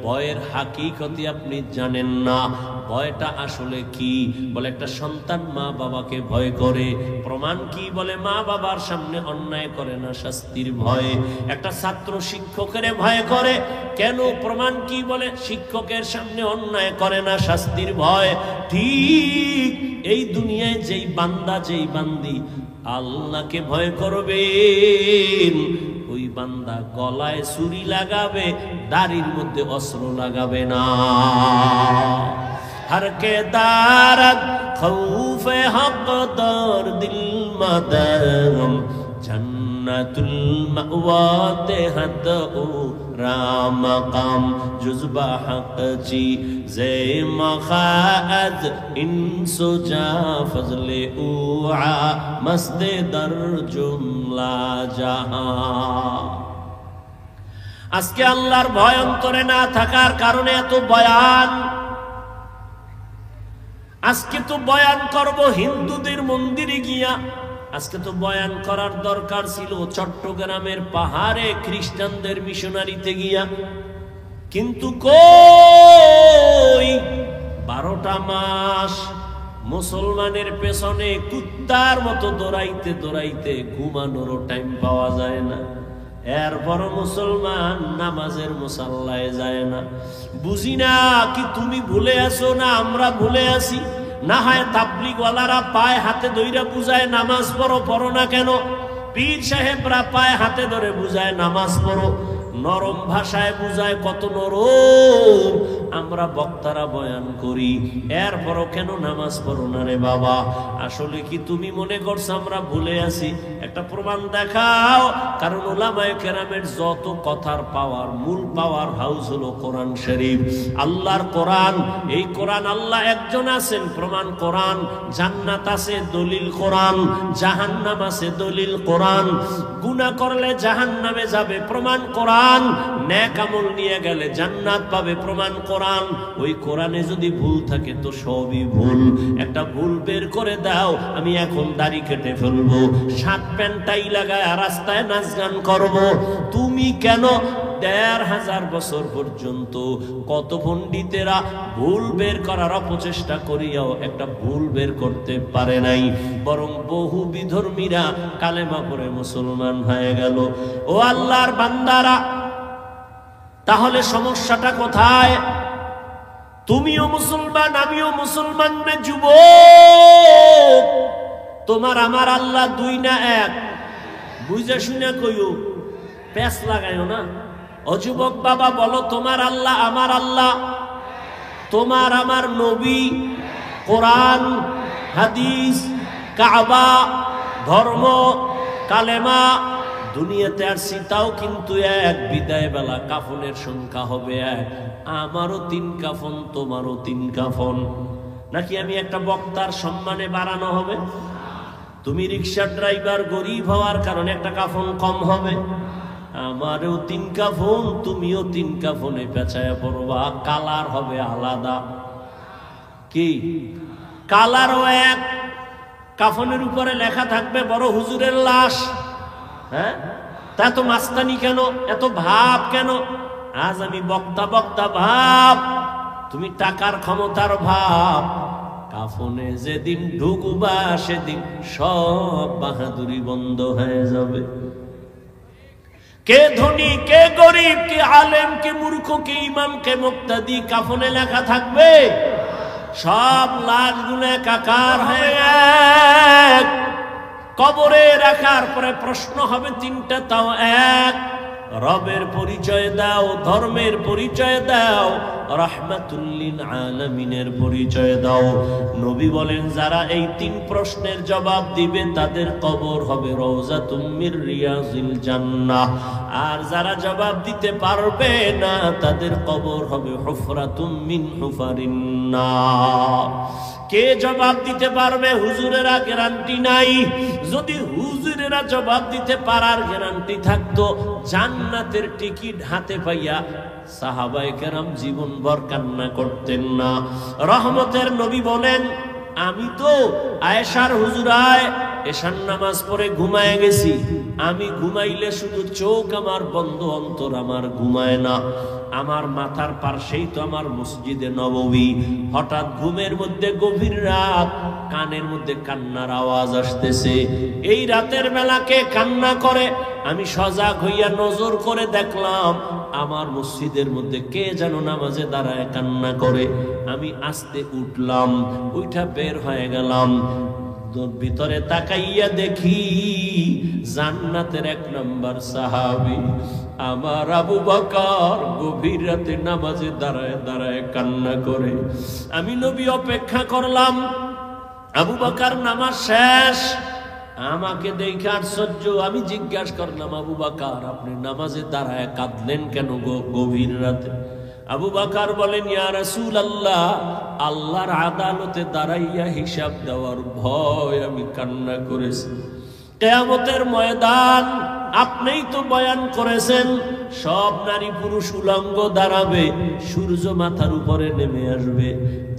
ভয়ের হাকিকতি আপনি জানেন না। ভয়টা আসলে কি? বলে একটা সন্তান মা বাবাকে ভয় করে। প্রমাণ কি? বলে মা বাবার সামনে অন্যায় করে না, শাস্তির ভয়। একটা ছাত্র শিক্ষকের ভয় করে। কেন? প্রমাণ কি? বলে শিক্ষকের সামনে অন্যায় করে না, শাস্তির ভয়। ঠিক এই দুনিয়ায় যেই বান্দা, যেই বান্দি আল্লাহকে ভয় করবেন, ওই বান্দা গলায় ছুরি লাগাবে, দাড়ির মধ্যে অস্ত্র লাগাবে না। हर के दारद खौफे हक दर दिल मदम जन्नतुल मअवाते हद ओ राम काम जुज़बा हक जी जे मखाद इंसुजा फजले उआ मस्ते दर जुमला जहां। আজকে আল্লাহর ভয় অন্তরে না থাকার কারণে এত বয়ান। আজকে তো বয়ান করব হিন্দুদের মন্দিরে গিয়া, আজকে তো বয়ান করার দরকার ছিল চট্টগ্রামের পাহাড়ে খ্রিস্টানদের মিশনারিতে গিয়া। কিন্তু কই 12টা মাস মুসলমানের পেছনে কুত্তার মতো দৌড়াইতে দৌড়াইতে ঘুমানোরও টাইম পাওয়া যায় না। এরপর মুসলমান নামাজের মুসাল্লায় যায় না। বুঝি না কি তুমি ভুলে আসো না আমরা ভুলে আসি? না হয় তাবলিগওয়ালারা পায়ে হাতে ধইরা বুঝায় নামাজ পড়ো, পড়ো না কেন? পীর সাহেবরা পায়ে হাতে ধরে বুঝায় নামাজ পড়ো, নরম ভাষায় বুঝায়, কত নরম। আমরা বক্তারা বয়ান করি, এরপরও কেন নামাজ পড়ো না রে বাবা? আসলে কি তুমি মনে করছো আমরা ভুলে আছি? একটা প্রমাণ দেখাও। কারণ উলামায়ে কেরামের যত কথার পাওয়ার, মূল পাওয়ার হাউস হলো কোরআন শরীফ, আল্লাহর কোরআন। এই কোরআন আল্লাহ একজন আছেন, প্রমাণ কোরআন। জান্নাত আছে, দলিল কোরআন। জাহান্নাম আছে, দলিল কোরআন। গুনাহ করলে জাহান্নামে যাবে, প্রমাণ কোরআন। নেক আমল নিয়ে গেলে জান্নাত পাবে, প্রমাণ কোরআন। কোরআন, ওই কোরআনে যদি ভুল থাকে তো সবই ভুল। একটা ভুল বের করে দাও, আমি এখন দাড়ি কেটে ফেলবো, শার্ট প্যান্টটাই লাগায় রাস্তায় নাচ গান করবো। তুমি কেন ১৫০০ বছর পর্যন্ত কত পণ্ডিতেরা ভুল বের করার অপচেষ্টা করিয়াও একটা ভুল বের করতে পারে নাই, বরং বহু বিধর্মীরা কালেমা পড়ে মুসলমান হয়ে গেল। ও আল্লাহর বান্দারা, তাহলে সমস্যাটা কোথায়? তুমিও মুসলমান, আমিও মুসলমান রে যুবক। তোমার আমার আল্লাহ দুই না এক? বুঝে শুনে কইও, প্যাচ লাগাইও না। ও যুবক বাবা বলো, তোমার আল্লাহ আমার আল্লাহ? তোমার আমার নবী, কোরআন, হাদিস, কাবা, ধর্ম, কালেমা, দুনিয়াতে আর সীতাও কিন্তু এক। বিদায় বেলা কাফনের সংখ্যা হবে এক। আমারও 3 কাফন, তোমারও 3 কাফন। নাকি আমি একটা বক্তার সম্মানে বাড়ানো হবে? তুমি রিক্সার ড্রাইভার, গরিব হওয়ার কারণে একটা কাফন কম হবে? আমারও 3 কাফন, তুমিও 3 কাফনে পেঁচায়া পড়বা, কালার হবে আলাদা। কি কালারও এক, কাফনের উপরে লেখা থাকবে বড় হুজুরের লাশ। হ্যাঁ, তা এত মাস্তানি কেন, এত ভাব কেন? আজ আমি বক্তা বক্তা ভাব, তুমি টাকার ক্ষমতার ভাব। কাফনে যেদিন ঢুকবা সেদিন সব বাহাদুরি বন্ধ হয়ে যাবে। কে ধনী, কে গরিব, কে আলেম, কে মূর্খ, কে ইমাম, কে মুক্তাদি, কাফনে লেখা থাকবে। সব লাশগুলো একাকার হয়ে এক। কবরে রাখার পরে প্রশ্ন হবে 3টা, তাও এক। রবের পরিচয় দাও, ধর্মের পরিচয় দাও, রাহমাতুল লিল আলামিনের পরিচয় দাও। নবী বলেন, যারা এই 3 প্রশ্নের জবাব দিবে তাদের কবর হবে রওজাতুম মির রিয়াজিল জান্নাহ। আর যারা জবাব দিতে পারবে না তাদের কবর হবে হুফরাতুম মিন হুফারিন নার। কে জবাব দিতে পারবে? হুজুরেরা গ্যারান্টি নাই। যদি হুজুরেরা জবাব দিতে পারার গ্যারান্টি থাকতো, জান্নাতের টিকিট হাতে পাইয়া সাহাবায়ে কেরাম জীবনভর কান্না করতেন না। রহমতের নবী বলেন, আমি তো আয়েশার হুজুরায় এশার নামাজ পড়ে ঘুমায় গেছি। আমি ঘুমাইলে শুধু চোখ আমার বন্ধ, অন্তর আমার ঘুমায় না। আমার মাথার পাশেই তো আমার মসজিদে নববী। হঠাৎ ঘুমের মধ্যে গভীর রাত, কানের মধ্যে কান্নার আওয়াজ আসতেছে। এই রাতের বেলাকে কান্না করে আমি সজাগ হইয়া নজর করে দেখলাম আমার মসজিদের মধ্যে কে যেন নামাজে দাঁড়ায় কান্না করে। আমি আস্তে উঠলাম, উঠা বের হয়ে গেলাম। ভিতরে তাকাইয়া দেখি জান্নাতের 1 নম্বর সাহাবী আমার আবু বকর গভীর রাতে নামাজে দাঁড়ায় দাঁড়ায় কান্না করে। আমি নবী অপেক্ষা করলাম। আবু বকর নামাজ শেষ, আমাকে দেখে আশ্চর্য। আমি জিজ্ঞাসা করলাম, আবু বকর আপনি নামাজে দাঁড়ায় কাঁদলেন কেন গভীর রাতে? আবু বকর বলেন, ইয়া রাসূলুল্লাহ, আল্লাহর আদালতে দাঁড়াইয়া হিসাব দেওয়ার ভয় আমি কান্না করেছি। কিয়ামতের ময়দান আপনিই তো বয়ান করেছেন, সব নারী পুরুষ উলঙ্গ দাঁড়াবে, সূর্য মাথার উপরে নেমে আসবে,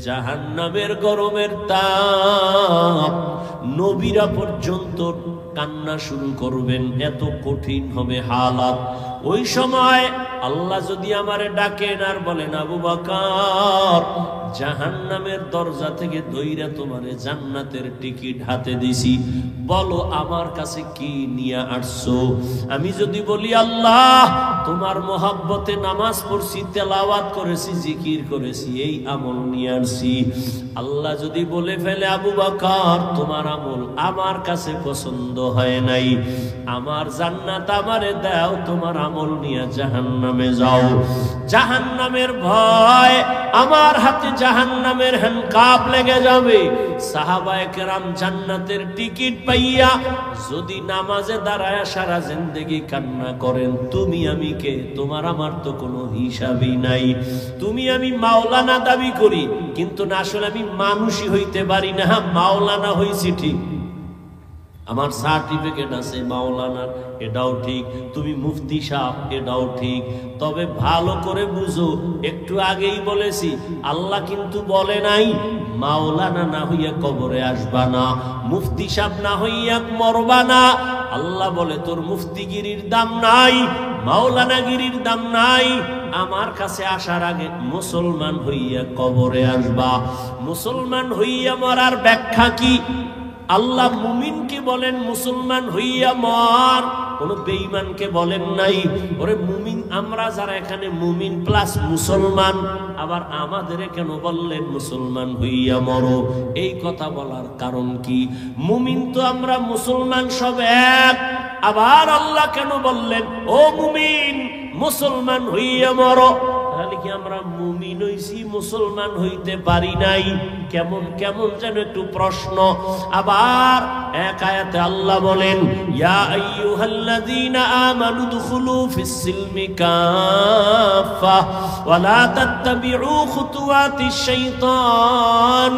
জাহান্নামের গরমের তাপ, নবীরা পর্যন্ত কান্না শুরু করবেন, এত কঠিন হবে হালাত। ওই সময় আল্লাহ যদি আমারে ডাকেন আর বলেন, আবু বকর জাহান্নামের দরজা থেকে দইরা তোমারে জান্নাতের টিকিট হাতে দিছি, বলো আমার কাছে কি নিয়ে আসছো? আমি যদি বলি, আল্লাহ তোমার মহব্বতে নামাজ পড়ছি, তেলাওয়াত করেছি, জিকির করেছি, এই আমল নিয়ে আসছি। আল্লাহ যদি বলে ফেলে, আবু বকর তোমার আমল আমার কাছে পছন্দ হয় নাই, আমার জান্নাত আমারে দাও, তোমার আমল নিয়ে জাহান্নামে যাও। জাহান্নামের ভয়, আমার হাতে জাহান্নামের হ্যান্ডকাপ লেগে যাবে। সাহাবায়ে কেরাম জান্নাতের টিকিট পাইয়া যদি নামাজে দাঁড়ায় সারা জিন্দেগি কান্না করেন, তুমি আমি কে? তোমার আমার তো কোনো হিসাবই নাই। তুমি আমি মাওলানা দাবি করি, কিন্তু না, আসলে আমি মানুষই হইতে পারি না। মাওলানা হইছি ঠিক, আমার সার্টিফিকেট আছে মাওলানার, এটাও ঠিক, তুমি মুফতি সাহেব, এটাও ঠিক। তবে ভালো করে বুঝো, একটু আগেই বলেছি আল্লাহ কিন্তু বলে নাই মাওলানা না হইয়া কবরে আসবা না, মুফতি সাহেব না হইয়া মরবা না। আল্লাহ বলে তোর মুফতিগিরির দাম নাই, মাওলানাগিরির দাম নাই, আমার কাছে আসার আগে মুসলমান হইয়া কবরে আসবা। মুসলমান হইয়া মরার ব্যাখ্যা কি? আল্লাহ মুমিনকে বলেন মুসলমান হইয়া মর, কোন বেঈমানকে বলেন নাই। ওরে মুমিন আমরা যারা এখানে মুমিন প্লাস মুসলমান, আবার আমাদের কেন বললেন মুসলমান হইয়া মরো? এই কথা বলার কারণ কি? মুমিন তো আমরা মুসলমান সব এক, আবার আল্লাহ কেন বললেন ও মুমিন মুসলমান হইয়া মরো? তাহলে কি আমরা মুমিন হইছি, মুসলমান হইতে পারি নাই? কেমন কেমন যেন একটু প্রশ্ন। আবার এক আয়াতে আল্লাহ বলেন ইয়া আইয়ুহাল্লাযীনা আমানু দুখুলু ফিস সিলমি কাফা ওয়া লা তাত্তাবিউ খুতুওয়াতিশ শাইতান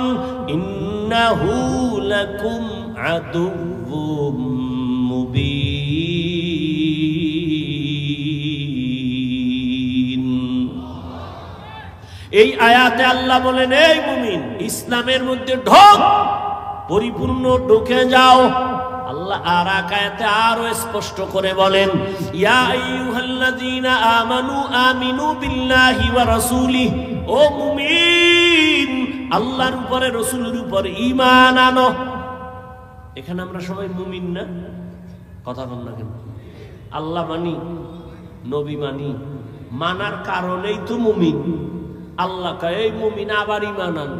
ইন্নাহু লাকুম আদুউম মুবিন। এই আয়াতে আল্লাহ বলেন এই মুমিন ইসলামের মধ্যে ঢোক, পরিপূর্ণ ঢুকে যাও। আল্লাহ আর এক আয়াতে আরো স্পষ্ট করে বলেন ইয়া আইয়ুহাল্লাযীনা আমানু আমিনু বিল্লাহি ওয়া রাসূলিহি, ও মুমিন আল্লাহর উপরে রাসূলের উপরে ঈমান আনো। এখানে আমরা সবাই মুমিন না? কথা বল না কেন? আল্লাহ মানি, নবী মানি, মানার কারণেই তো মুমিন। আল্লাহ কয় এই মুমিন আবার ঈমান আন।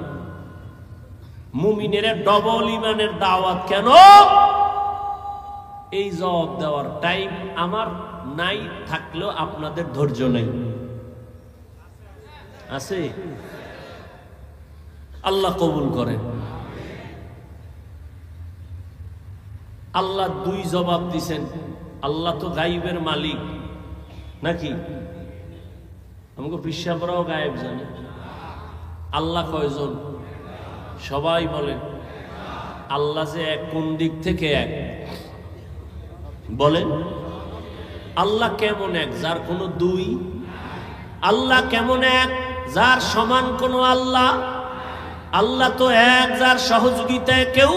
মুমিনের ডবল ঈমানের দাওয়াত কেন? এই জবাব দেওয়ার টাইম আমার নাই, থাকলেও আপনাদের ধৈর্য নেই। আছে? আল্লাহ কবুল করেন। আল্লাহ দুই জবাব দিছেন। আল্লাহ তো গায়েবের মালিক নাকি? আমাকে পিসাবরাও গায়েব জানে। আল্লাহ কয়জন? সবাই বলেন আল্লাহ যে এক, কোন দিক থেকে এক বলেন? আল্লাহ কেমন এক যার কোনো দুই? আল্লাহ কেমন এক যার সমান কোন আল্লাহ? আল্লাহ তো এক যার সহযোগিতায় কেউ।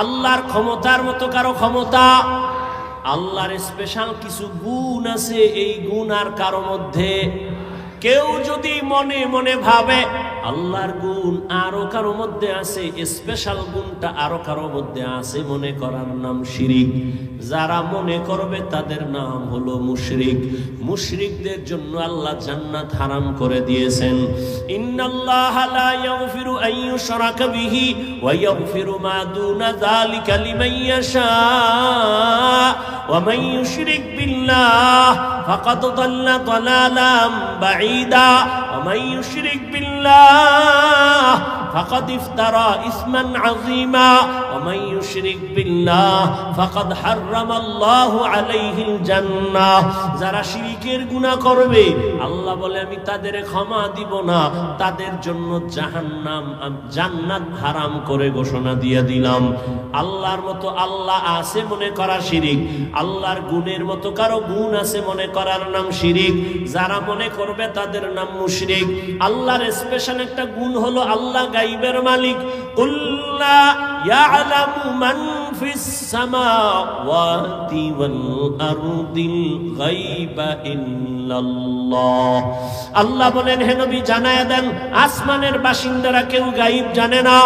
আল্লাহর ক্ষমতার মতো কারো ক্ষমতা? আল্লাহর স্পেশাল কিছু গুণ আছে, এই গুণ আর কারো মধ্যে। কেউ যদি মনে মনে ভাবে আল্লাহর গুণ আরো কারো মধ্যে আছে, স্পেশাল গুণটা আরো কারো মধ্যে আছে, মনে করার নাম শিরিক। যারা মনে করবে তাদের নাম হলো মুশরিক। মুশরিকদের জন্য আল্লাহ জান্নাত হারাম করে দিয়েছেন। ইন্নাল্লাহা লা ইয়াগফিরু আন ইউশরাকা বিহি ওয়া ইয়াগফিরু মা দুনা যালিকা লিমান ইয়াশা ওয়া মান ইউশরিক বিল্লাহ ফাকাদ দাল্লা দালালাম বাঈদা ওয়া মান ইউশরিক বিল্লাহ ফাকাদ ইফতারা ইসমান আযীমা ওয়া মান ইউশরিক বিল্লাহ ফাকাদ হারামাল্লাহু আলাইহিল জান্নাহ। যারা শিরকের গুনাহ করবে আল্লাহ বলে আমি তাদের ক্ষমা দিব না, তাদের জন্য জাহান্নাম, জান্নাত হারাম করে ঘোষণা দিয়ে দিলাম। আল্লাহর মতো আল্লাহ আছে মনে করা শিরিক। আল্লাহর গুণের মতো কারো গুণ আছে মনে করার নাম শিরিক। যারা মনে করবে তাদের নাম মুশরিক। আল্লাহর স্পেশাল একটা গুণ হলো আল্লাহ গায়বের মালিক। কুল্লা ইয়ালামু মান ফিস সামাওয়াতি ওয়াল আরদিল গায়বা ইল্লাল্লাহ। আল্লাহ বলেন হে নবী জানায়া দেন আসমানের বাসিন্দারা কেউ গায়ব জানে না।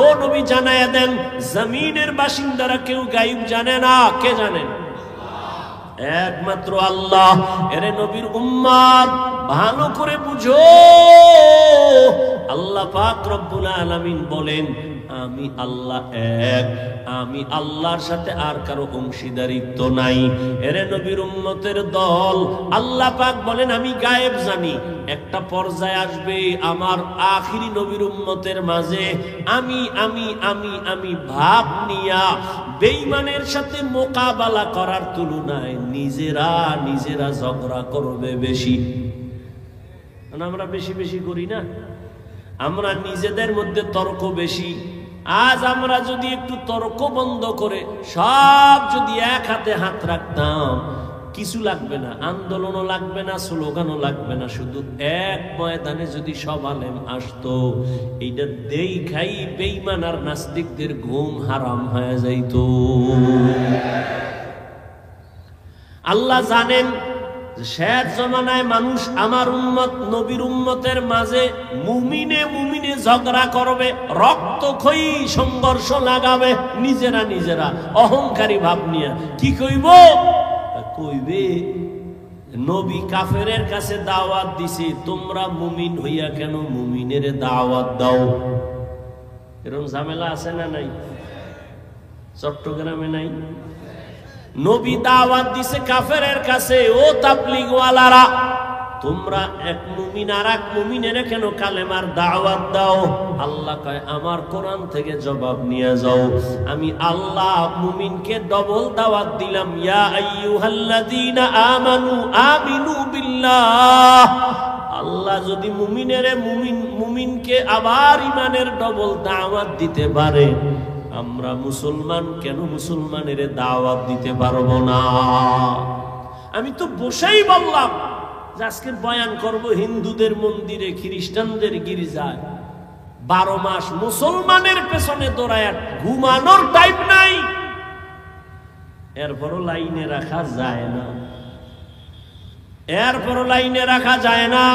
ও নবী জানায়া দেন জমিনের বাসিন্দারা কেউ গায়ব জানে না। কে জানেন? একমাত্র আল্লাহ। এরে নবীর উম্মত ভালো করে বুঝো, আল্লাহ পাক রব্বুল আলামিন বলেন আমি আল্লাহ এক, আমি আল্লাহর সাথে আর কারো অংশীদারিত্ব নাই। এরে নবীর উম্মতের দল, আল্লাহ পাক বলেন আমি গায়েব জানি। একটা পর্যায়ে আসবে আমার আখিরি নবীর উম্মতের মাঝে আমি আমি আমি আমি ভাব নিয়া বেঈমানের সাথে মোকাবেলা করার তুলনায় নিজেরা নিজেরা ঝগড়া করবে বেশি। আমরা বেশি বেশি করি না? আমরা নিজেদের মধ্যে তর্ক বেশি, আজ আমরা যদি একটু তর্ক বন্ধ করে সব যদি এক হাতে হাত রাখতাম, কিছু লাগবে না, আন্দোলনও লাগবে না, স্লোগানও লাগবে না, শুধু এক ময়দানে যদি সব আলেম আসতো, এইটা দেখাই বেঈমান আর নাস্তিকদের ঘুম হারাম হয়ে যাইত। আল্লাহ জানেন শেষ জমানায় মানুষ আমার উম্মত নবীর উম্মতের মাঝে মুমিনে মুমিনে ঝগড়া করবে, রক্তক্ষয়ী সংঘর্ষ লাগাবে, নিজেরা অহংকারী ভাব নিয়ে। কি কইব? কইবে নবী কাফেরের কাছে দাওয়াত দিছে, তোমরা মুমিন হইয়া কেন মুমিনের দাওয়াত দাও? এরকম ঝামেলা আছে না নাই? চট্টগ্রামে নাই? নবী দাওয়াত দিছে কাফেরের কাছে, ও তাবলীগওয়ালারা, তোমরা এক মুমিন আর এক মুমিনের কেন কালেমার দাওয়াত দাও? আল্লাহ কয় আমার কোরআন থেকে জবাব নিয়ে যাও। আমি আল্লাহ মুমিনকে ডবল দাওয়াত দিলাম, ইয়া আইয়ুহাল্লাযীনা আমানু আমিনু বিল্লাহ। আল্লাহ যদি মুমিনকে আবার ইমানের ডবল দাওয়াত দিতে পারে, আমরা মুসলমান কেন মুসলমানের দাওয়াত দিতে পারবো না? আমি তো বসেই বললাম যে আজকে বয়ান করব হিন্দুদের মন্দিরে, খ্রিস্টানদের গির্জায়। 12 মাস মুসলমানের পেছনে দৌড়ায়, ঘুমানোর টাইম নাই, এরপরও লাইনে রাখা যায় না,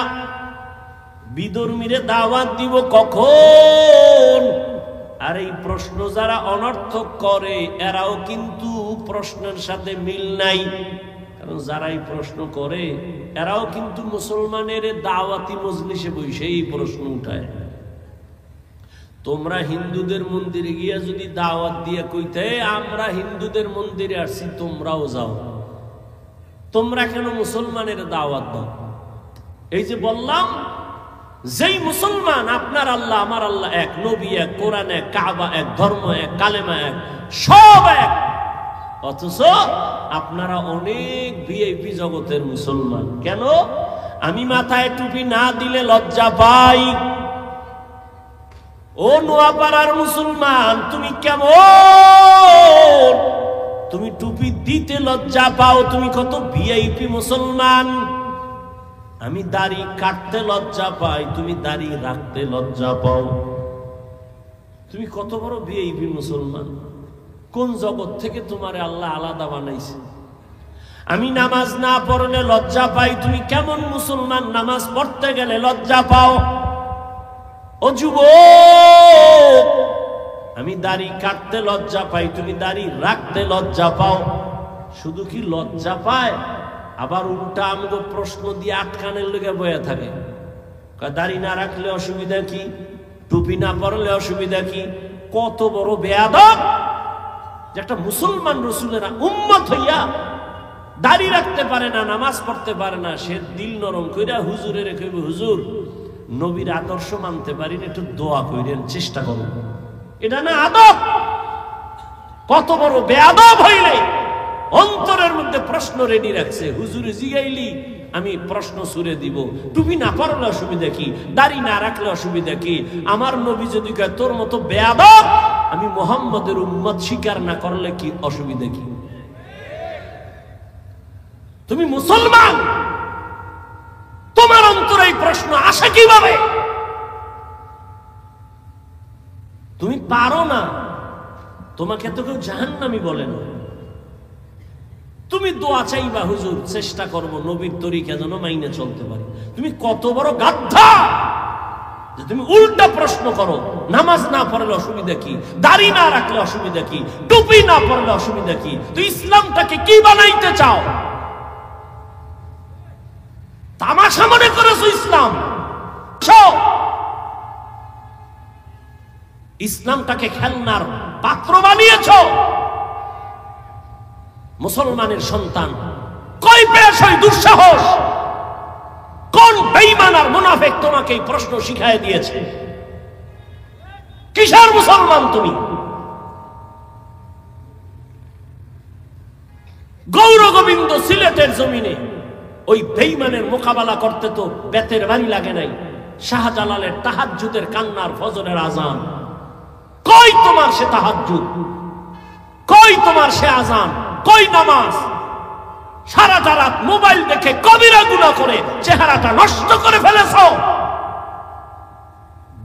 বিধর্মীরে দাওয়াত দিব কখন? আর এই প্রশ্ন যারা অনর্থক করে, এরাও কিন্তু প্রশ্নের সাথে মিল নাই। কারণ যারা এই প্রশ্ন করে, এরাও কিন্তু মুসলমানের দাওয়াতি মজলিসে বসে এই প্রশ্ন উঠায়। তোমরা হিন্দুদের মন্দিরে গিয়া যদি দাওয়াত দিয়ে কইতে আমরা হিন্দুদের মন্দিরে আসছি, তোমরাও যাও, তোমরা কেন মুসলমানের দাওয়াত দাও? এই যে বললাম, যেই মুসলমান আপনার আল্লাহ আমার আল্লাহ এক, নবী এক, কোরআন এক, কাবা এক, ধর্ম এক, কালেমা এক, সব এক, অথচ আপনারা অনেক ভিআইপি জগতের মুসলমান। কেন? আমি মাথায় টুপি না দিলে লজ্জা পাই। ও নোয়াপাড়ার মুসলমান, তুমি কেমন? তুমি টুপি দিতে লজ্জা পাও, তুমি কত ভিআইপি মুসলমান। আমি দাড়ি কাটতে লজ্জা পাই, তুমি দাড়ি রাখতে লজ্জা পাও। তুমি কত বড় ভিআইপি মুসলমান। কোন জগৎ থেকে তোমার আল্লাহ আলাদা বানাইছে? আমি নামাজ না পড়লে লজ্জা পাই, তুমি কেমন মুসলমান নামাজ পড়তে গেলে লজ্জা পাও? ও যুবক, আমি দাড়ি কাটতে লজ্জা পাই, তুমি দাড়ি রাখতে লজ্জা পাও। শুধু কি লজ্জা পায়, আবার উল্টা আমাকে প্রশ্ন দিয়ে আটকানের লেগে বয়ে থাকে। দাড়ি না রাখলে অসুবিধা কি? টুপি না পরলে অসুবিধা কি? কত বড় বেয়াদব যে একটা মুসলমান রসুলের উম্মত হইয়া দাড়ি রাখতে পারে না, নামাজ পড়তে পারে না, সে দিল নরম কইরা হুজুরে রেখে, হুজুর নবীর আদর্শ মানতে পারি না, একটু দোয়া কইরেন, চেষ্টা করুন। এটা না আদব? কত বড় বেয়াদব হইলে অন্তরের মধ্যে প্রশ্ন রেডি রাখছে, হুজুরে জিগাইলি আমি প্রশ্ন ছুড়ে দিব। টুপি না পরলে অসুবিধা কি? দাড়ি না রাখলে অসুবিধা কি? আমার নবী যদি কয় তোর মতো বেয়াদব, আমি মুহাম্মদের উম্মত স্বীকার না করলে কি অসুবিধা কি? তুমি মুসলমান, তোমার অন্তরে এই প্রশ্ন আসে কিভাবে? তুমি পারো না, তোমাকে তো কেউ জাহান্নামী বলে না। তুমি দোয়া চাইবা, হুজুর চেষ্টা করব নবীর তরিকা যেন মাইনে চলতে পারি। তুমি কত বড় গাধা যে তুমি উল্টা প্রশ্ন করো। নামাজ না পড়লে অসুবিধা কি? দাড়ি না রাখলে অসুবিধা কি? টুপি না পড়লে অসুবিধা কি? তুই ইসলামটাকে কি বানাইতে চাও? তামাশা মনে করেছো ইসলাম? ইসলামটাকে খেলনার পাত্র বানিয়েছ। মুসলমানের সন্তান কই পেয়েছ এই দুঃসাহস? কোন বেঈমান আর মুনাফিক তোমাকে এই প্রশ্ন শিখায় দিয়েছে? কিসের মুসলমান তুমি? গৌর গোবিন্দ সিলেটের জমিনে ওই বেঈমানের মোকাবেলা করতে তো বেতের বাড়ি লাগে নাই। শাহজালালের তাহাজ্জুদের কান্নার ফজরের আজান, কই তোমার সে তাহাজ্জুদ, কই তোমার সে আজান, কই নামাজ? সারাটা রাত মোবাইল দেখে কবিরা গুনাহ করে চেহারাটা নষ্ট করে ফেলেছো।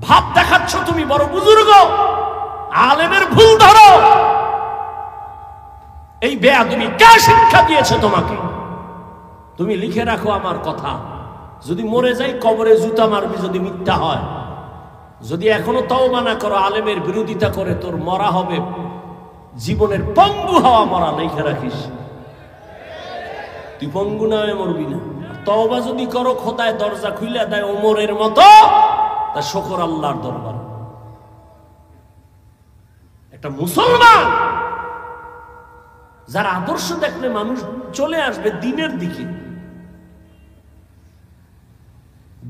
ভাব দেখাচ্ছ তুমি বড় বুজুর্গ, আলেমের ভুল ধরো। এই বেয়াদবি কে শিক্ষা দিয়েছে তোমাকে? তুমি লিখে রাখো আমার কথা, যদি মরে যাই কবরে জুতা মারবি যদি মিথ্যা হয়। যদি এখনো তওবা না করো, আলেমের বিরোধিতা করে, তোর মরা হবে জীবনের পঙ্গু হওয়া মরা। লিখে রাখিস, তুই পঙ্গু না হয়ে মরবি না। তওবা যদি করো, খোদায় দরজা খুলে দেয় ওমরের মতো, তা শুকর আল্লাহর দরবার। একটা মুসলমান যার আদর্শ দেখলে মানুষ চলে আসবে দিনের দিকে।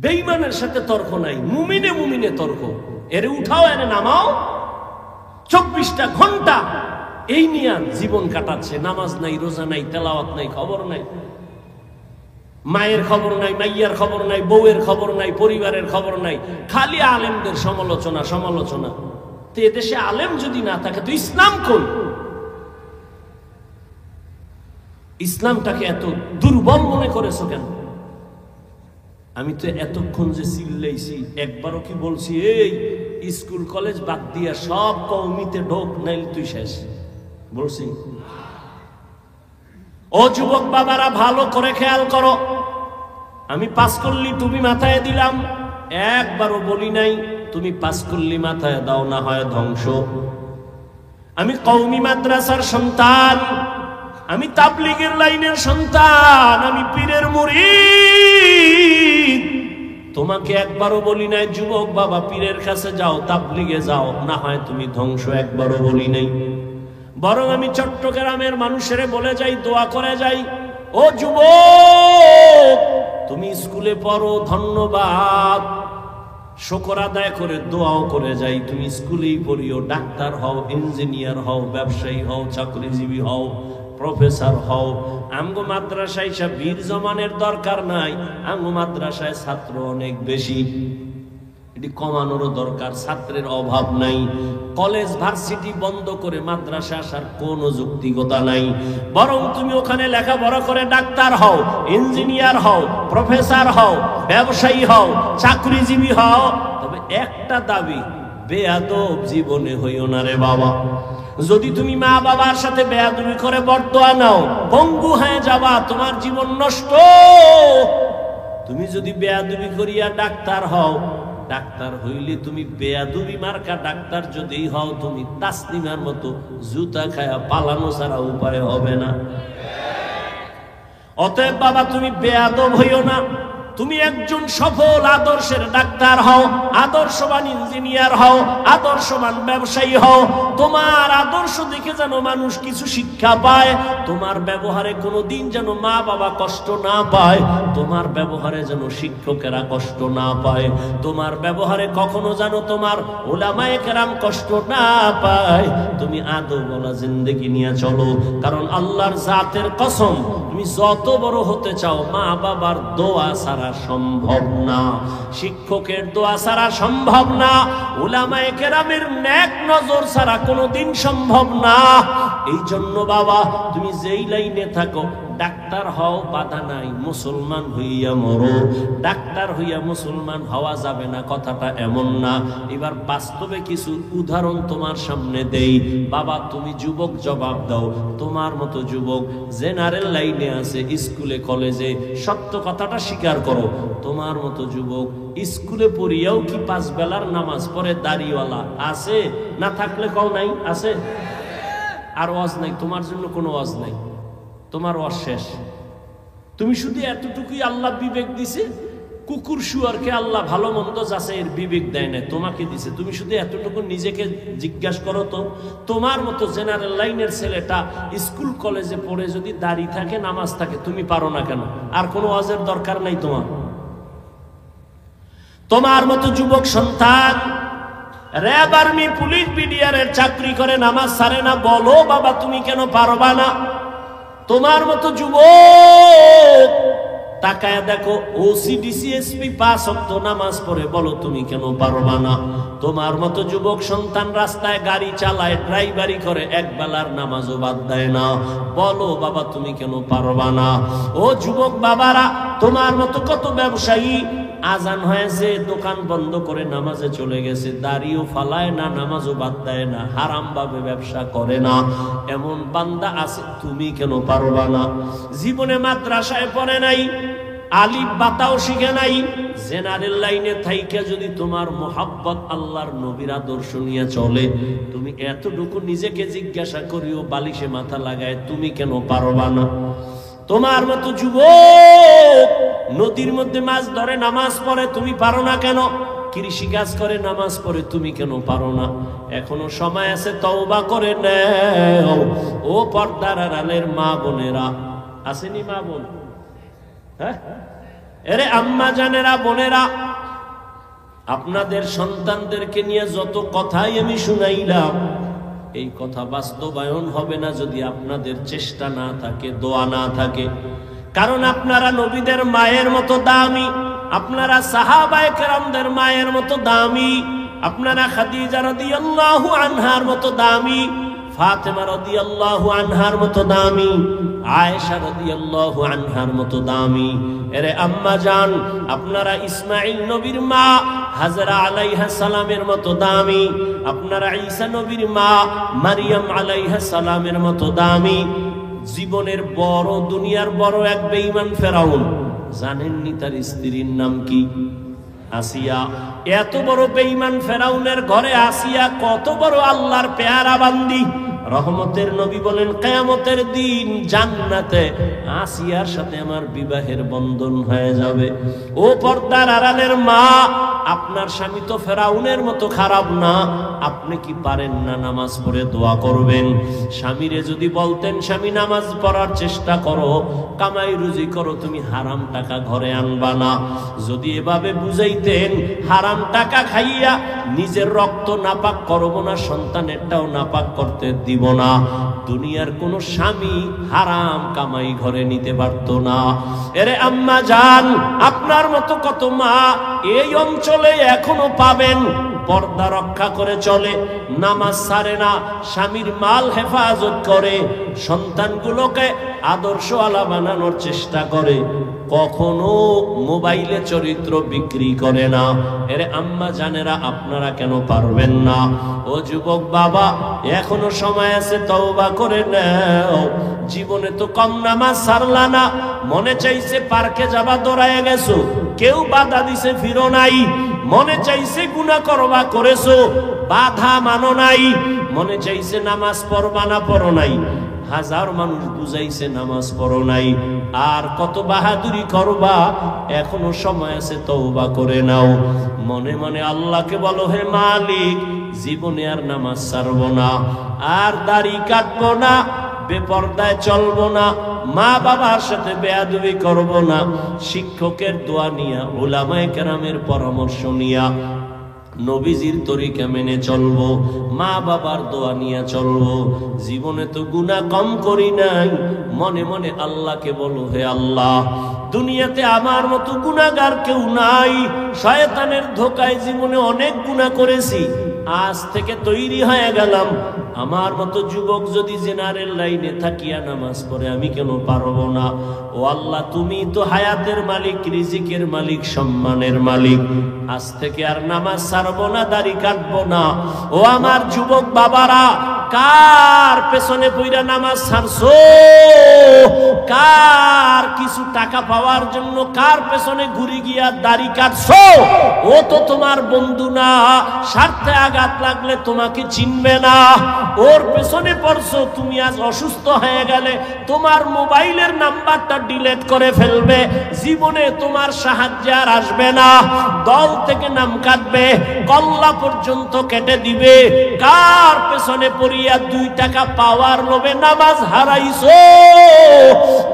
বেঈমানের সাথে তর্ক নাই, মুমিনে মুমিনে তর্ক। এরে উঠাও, এরে নামাও। 24টা ঘন্টা এই নিয়ে জীবন কাটাচ্ছে। নামাজ নাই, রোজা নাই, তেলাওয়াত নাই, খবর নাই। মায়ের খবর নাই, মাইয়ার খবর নাই, বউয়ের খবর নাই, পরিবারের খবর নাই। খালি আলেমদের সমালোচনা সমালোচনা। তো এদেশে আলেম যদি না থাকে তো ইসলাম কই? ইসলামটাকে এত দুর্বল মনে করেছো কেন? আমি তো এতক্ষণ যে চিল্লাইছি, একবারও কি বলছি এই স্কুল কলেজ বাদ দিয়া সব কওমিতে ঢোক, নাইলে তুই শেষ? বলছি? ও যুবক বাবারা, ভালো করে খেয়াল করো। আমি পাস করলি তুমি মাথায় দিলাম, একবারও বলি নাই তুমি পাস করলি মাথায় দাও, না হয় ধ্বংস। আমি কওমি মাদ্রাসার সন্তান, আমি তাবলীগের লাইনের সন্তান, আমি পীরের মুরিদ। তোমাকে একবারও বলি নাই যুবক বাবা পীরের কাছে যাও, তাবলীগে যাও, না হয় তুমি ধ্বংস। একবারও বলি নাই। বরং আমি চট্টগ্রামের মানুষের বলে যাই, দোয়া করে যাই, ও যুবক তুমি স্কুলে পড়ো, ধন্যবাদ, শুকর আদায় করে দোয়াও করে যাই, তুমি স্কুলেই পড়িও, ডাক্তার হও, ইঞ্জিনিয়ার হও, ব্যবসায়ী হও, চাকরিজীবী হও, প্রফেসর হও। আমগো মাদ্রাসায় সব বীর জমানের দরকার নাই। আমগো মাদ্রাসায় ছাত্র অনেক বেশি, এটি কমানোরও দরকার। ছাত্রের অভাব নাই। কলেজ ভার্সিটি বন্ধ করে মাদ্রাসা আসার কোনো যৌক্তিকতা নাই। বরং তুমি ওখানে লেখাপড়া করে ডাক্তার হও, ইঞ্জিনিয়ার হও, প্রফেসর হও, ব্যবসায়ী হও, চাকরিজীবী হও। তবে একটা দাবি, বেয়াদব জীবনে হইও না রে বাবা। যদি তুমি মা বাবার সাথে বেয়াদবি করে বরদোয়া নাও, পঙ্গু হয়ে যাবা, তোমার জীবন নষ্ট। তুমি যদি বেয়াদবি করিয়া ডাক্তার হও, ডাক্তার হইলে তুমি বেয়াদবি মার্কা ডাক্তার যদি হও, তুমি তাসলিমার মতো জুতা খায়া পালানো ছাড়া উপায় হবে না। অতএব বাবা তুমি বেয়াদব হইও না। তুমি একজন সফল আদর্শের ডাক্তার হও, আদর্শবান ইঞ্জিনিয়ার হও, আদর্শবান ব্যবসায়ী হও। তোমার আদর্শ দেখে যেন মানুষ কিছু শিক্ষা পায়। তোমার ব্যবহারে কোনোদিন যেন মা বাবা কষ্ট না পায়। তোমার ব্যবহারে যেন শিক্ষকেরা কষ্ট না পায়। তোমার ব্যবহারে কখনো যেন তোমার উলামায়ে কেরাম কষ্ট না পায়। তুমি আদবওয়ালা জিন্দেগি নিয়ে চলো। কারণ আল্লাহর জাতের কসম, তুমি যত বড় হতে চাও, মা বাবার দোয়া ছাড়া সম্ভব না, শিক্ষকের দোয়া ছাড়া সম্ভব না, উলামায়ে কেরামের নেক নজর ছাড়া কোনোদিন সম্ভব না। এই জন্য বাবা তুমি যেই লাইনে থাকো, ডাক্তার হও বাধা নাই, মুসলমান হইয়া মরো। ডাক্তার হইয়া মুসলমান হওয়া যাবে না কথাটা এমন না। এবার বাস্তবে কিছু উদাহরণ তোমার সামনে দেই। বাবা তুমি যুবক জবাব দাও, তোমার মতো যুবক জেনারেল লাইনে আছে, স্কুলে কলেজে, সত্য কথাটা স্বীকার করো। তোমার মতো যুবক স্কুলে পড়িয়াও কি 5 বেলার নামাজ পড়ে দাড়িওয়ালা আছে? না থাকলে কও নাই আছে? আর ওয়াজ নাই, তোমার জন্য কোনো ওয়াজ নাই, তোমার ওয়াজ শেষ। তুমি শুধু এতটুকুই আল্লাহ বিবেক দিছে। কুকুর শুয়ারকে আল্লাহ ভালো মন্দ যাচাই এর বিবেক দেয় না, তোমাকে দিছে। তুমি শুধু এতটুকু নিজেকে জিজ্ঞাসা করো তো, তোমার মতো জেনারেল লাইনের ছেলেটা স্কুল কলেজে পড়ে যদি দাড়ি থাকে, নামাজ থাকে, তুমি পারো না কেন? আর কোনো ওয়াজের দরকার নাই তোমার। তোমার মতো যুবক সন্তান র্যাব, আর্মি, পুলিশ, বিডিআরের চাকরি করে, নামাজ ছাড়ে না, বলো বাবা তুমি কেন পারবা না? তোমার মতো যুবক তাকায় দেখো ওসিডিসিএসপি 5 ওয়াক্ত নামাজ পড়ে, বলো তুমি কেন পারবা না? তোমার মতো যুবক সন্তান রাস্তায় গাড়ি চালায়, ড্রাইভারি করে, এক বেলার নামাজও বাদ দেয় না, বলো বাবা তুমি কেন পারবা না? ও যুবক বাবারা, তোমার মতো কত ব্যবসায়ী আজান হয়েছে দোকান বন্ধ করে নামাজে চলে গেছে, দাড়িও ফালায় না, নামাজও বাদ দেয় না, হারাম ভাবে ব্যবসা করে না, এমন বান্দা আছে, তুমি কেন পারবা না? জীবনে মাদ্রাসায় পড়ে নাই, আলিফ বাতাও শিখে নাই, জেনারেল লাইনে থাইকে যদি তোমার মোহাব্বত আল্লাহর নবীর আদর্শ নিয়ে চলে, তুমি এতটুকু নিজেকে জিজ্ঞাসা করিও, বালিশে মাথা লাগায়, তুমি কেন পারবা না? তোমার মতো যুবক নদীর মধ্যে মাছ ধরে নামাজ পড়ে, তুমি পারো না কেন? কৃষি কাজ করে নামাজ পড়ে, তুমি কেন পারো না? এখনো সময় আছে, তওবা করে নাও। ও পর্দার আড়ালের মা বোনেরা, আসেনি মা বোন? হ্যাঁ, এরে আম্মা জানেরা, বোনেরা, আপনাদের সন্তানদেরকে নিয়ে যত কথাই আমি শুনাইলাম, এই কথা বাস্তবায়ন হবে না যদি আপনাদের চেষ্টা না থাকে, দোয়া না থাকে। কারণ আপনারা নবীদের মায়ের মতো দামি, আপনারা সাহাবায়ে কেরামদের মায়ের মতো দামি, আপনারা খাদিজা রাদিয়াল্লাহু আনহার মতো দামি, ফাতেমা রাদিয়াল্লাহু আনহার মতো দামি, আয়েশা রাদিয়াল্লাহু আনহার মতো দামি। এরে আম্মা জান, আপনারা ইসমাঈল নবীর মা হাজরা আলাইহা সালামের মতো দামি, আপনারা ঈসা নবীর মা মারিয়াম আলাইহা সালামের মতো দামি। জীবনের বড়, দুনিয়ার বড় এক বেঈমান ফেরাউন, জানেননি তার স্ত্রীর নাম কি? আসিয়া। এত বড় বেঈমান ফেরাউনের ঘরে আসিয়া কত বড় আল্লাহর পেয়ারা বান্দি। রহমতের নবী বলেন, কিয়ামতের দিন জান্নাতে আসিয়ার সাথে আমার বিবাহের বন্ধন হয়ে যাবে। ও পর্দার আড়ালের মা, আপনার স্বামী তো ফেরাউনের মতো খারাপ না, আপনি কি পারেন না নামাজ পড়ে দোয়া করবেন? স্বামীরে যদি বলতেন, স্বামী নামাজ পড়ার চেষ্টা করো, কামাই রুজি করো, তুমি হারাম টাকা ঘরে আনবা না, যদি এভাবে বুঝাইতেন, হারাম টাকা খাইয়া নিজের রক্ত নাপাক করব না, সন্তানেরটাও নাপাক করতে দিব না, দুনিয়ার কোন স্বামী হারাম কামাই ঘরে নিতে পারত না। এরে আম্মা জান, আপনার মতো কত মা এই অঞ্চলে এখনো পাবেন, পর্দা রক্ষা করে চলে, নামাজ ছাড়ে না, স্বামীর মাল হেফাজত করে, সন্তানগুলোকে আদর্শওয়ালা বানানোর চেষ্টা করে, কখনো মোবাইলে চরিত্র বিক্রি করে না। এরে আম্মা জানেরা, আপনারা কেন পারবেন না? ও যুবক বাবা, এখনো সময় আছে, তওবা করে নাও। জীবনে তো কম নামাজ ছাড়লা না, মনে চাইছে পার্কে যাবা, দৌড়ায় গেছো, কেউ বাধা দিছে ফিরো নাই, মনে চাইছে গুনাহ করবা, করেছো, বাধা মানো নাই, মনে চাইছে নামাজ পড়বা না, পড়ো নাই, হাজার মানুষ বুঝাইছে নামাজ পড়ো নাই, আর কত বাহাদুরি করবা? এখনো সময় আছে, তওবা করে নাও। মনে মনে আল্লাহকে বলো, হে মালিক, জীবনে আর নামাজ ছাড়বো না, আর দাড়ি কাটবো না, বেপরদায় চলবো না, মা বাবার সাথে বেয়াদবি করব না, শিক্ষকের দোয়া নিয়া, উলামায়ে কেরামের পরামর্শ নিয়া, নবীজির তরিকা মেনে চলবো, মা বাবার দোয়া নিয়ে চলবো। জীবনে তো গুনাহ কম করি নাই, মনে মনে আল্লাহকে বলো, হে আল্লাহ, দুনিয়াতে আমার মতো গুনাহগার কেউ নাই, শয়তানের ধোকায় জীবনে অনেক গুনাহ করেছি, আজ থেকে তৈরি হয়ে গেলাম, আমার মতো যুবক যদি জেনারেল লাইনে থাকিয়া নামাজ পড়ে, আমি কেন পারবো না? ও আল্লাহ, তুমি তো হায়াতের মালিক, রিজিকের মালিক, সম্মানের মালিক, আজ থেকে আর নামাজ ছাড়বো না, দাড়ি কাটবো না। ও আমার যুবক বাবারা, কার পেছনে পইরা নামাজ ছাড়ছো? কার কিছু টাকা পাওয়ার জন্য কার পেছনে ঘুরে গিয়া দাড়ি কাটছো? ও তো তোমার বন্ধু না, স্বার্থে আঘাত লাগলে তোমাকে চিনবে না, ওর পেছনে পড়ছো। তুমি আজ অসুস্থ হয়ে গেলে তোমার মোবাইলের নাম্বারটা ডিলিট করে ফেলবে, জীবনে তোমার সাহায্য আর আসবে না, দল থেকে নাম কাটবে, কল্লা পর্যন্ত কেটে দিবে। কার পেছনে পড়িয়া 2 টাকা পাওয়ার লোভে নামাজ হারাইছো,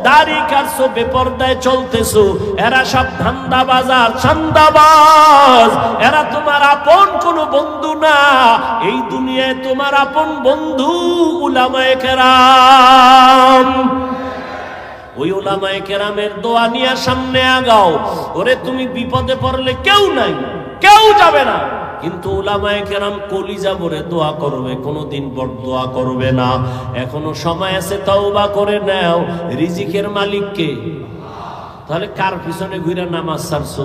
দাড়ি কাটছো, বেপরদায় চলতেছো, এরা সব ধান্দাবাজ আর চান্দাবাজ, এরা তোমার আপন কোনো বন্ধু না। এই দুনিয়ায় তোমার আপন বন্ধু উলামায়ে কেরাম। ওই উলামায়ে কেরামের দোয়া নিয়ে সামনে আগাও। ওরে তুমি বিপদে পড়লে কেউ নাই, কেউ যাবে না, কিন্তু উলামায়ে কেরাম কলিজা ভরে দোয়া করবে, কোনোদিন বরদোয়া করবে না। এখনো সময় আছে, তওবা করে নাও। রিজিকের মালিক কে? তাহলে কার পিছনে ঘুরে নামাজ ছাড়ছো?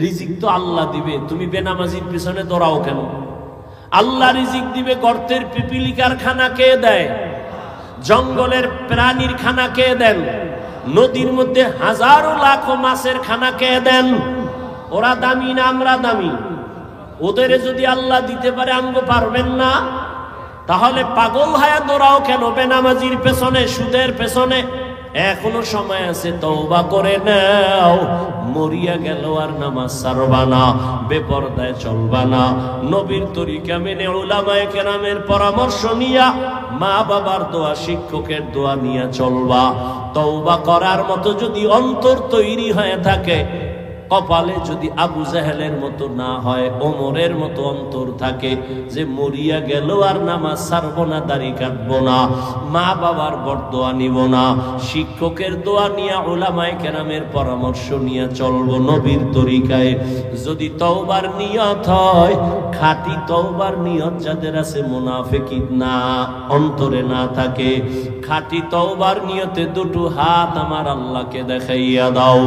রিজিক তো আল্লাহ দিবে, তুমি বেনামাজির পিছনে দৌড়াও কেন? আল্লাহ রিজিক দিবে। গর্তের পিপিলিকার খানা কে দেয়? জঙ্গলের প্রাণীর খানা কে দেন? নদীর মধ্যে হাজারো লাখো মাছের খানা কে দেন? ওরা দামি না আমরা দামি? ওদের যদি আল্লাহ দিতে পারে, আমগো পারবেন না? তাহলে পাগল হয়ে দৌড়াও কেন বেনামাজির পেছনে, সুদের পেছনে? এখনো সময় আছে, তওবা করে নাও। মরিয়া গেল আর নামাজ ছাড়বা না, বেপরদায় চলবা না। নবীর তরিকা মেনে উলামায়ে কেরামের পরামর্শ নিয়া, মা বাবার দোয়া, শিক্ষকের দোয়া নিয়া চলবা। তওবা করার মতো যদি অন্তর তৈরি হয়ে থাকে, কপালে যদি আবু জাহেলের মতো না হয়, ওমরের মতো অন্তর থাকে যে মরিয়া গেল আর নামাজ ছাড়বো না, দাড়ি কাটবো না, মা বাবার বরদোয়া নিব না, শিক্ষকের দোয়া নিয়ে, উলামায়ে কেরামের পরামর্শ নিয়ে চলবো নবীর তরিকায়। যদি তওবার নিয়ত হয়, খাঁটি তওবার নিয়ত যাদের আছে, মুনাফিকি না, অন্তরে না থাকে, খাঁটি তওবার নিয়তে দুটো হাত আমার আল্লাহকে দেখাইয়া দাও।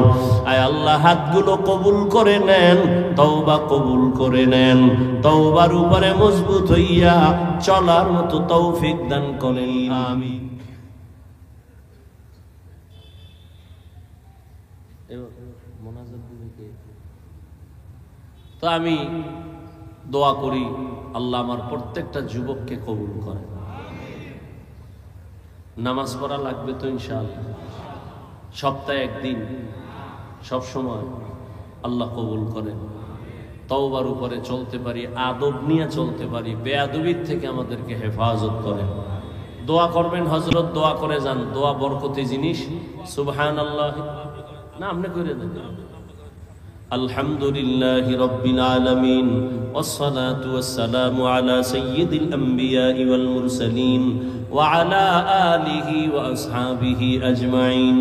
আয় আল্লাহ, হাতগুলো কবুল করে নেন, তওবা কবুল করে নেন। তওবার উপরে মজবুত হইয়া চলার মতো তৌফিক দান করেন, আমিন। তো আমি দোয়া করি, আল্লাহ আমার প্রত্যেকটা যুবককে কবুল করেন। নামাজ পড়া লাগবে তো ইনশাআল্লাহ, সপ্তাহে একদিন, সব সময়। আল্লাহ কবুল করেন। তওবার উপরে চলতে পারি, আদব নিয়ে চলতে পারি, বেয়াদবির থেকে আমাদেরকে হেফাজত করেন। দোয়া করবেন, হযরত দোয়া করে যান, দোয়া বরকতি জিনিস। সুবহানাল্লাহ না, আপনি করে দেন। আলহামদুলিল্লাহি রাব্বিল আলামিন, ওয়াসসালাতু ওয়াসসালামু আলা সাইয়্যিদিল আমবিয়াই ওয়াল মুরসালিন ওয়া আলা আলিহি ওয়া আসহাবিহি আজমাইন।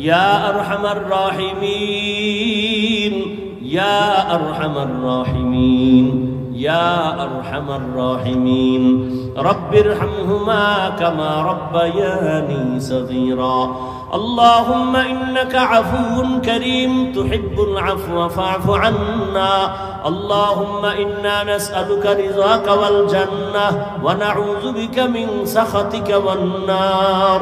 ইয়া আরহামার রাহিমিন, ইয়া আরহামার রাহিমিন, ইয়া আরহামার রাহিমিন। রব্বিরহামহুমা কামা রব্বায়ানি সগীরা। اللهم إنك عفو كريم تحب العفو فاعف عنا. اللهم إنا نسألك رضاك والجنة ونعوذ بك من سخطك والنار.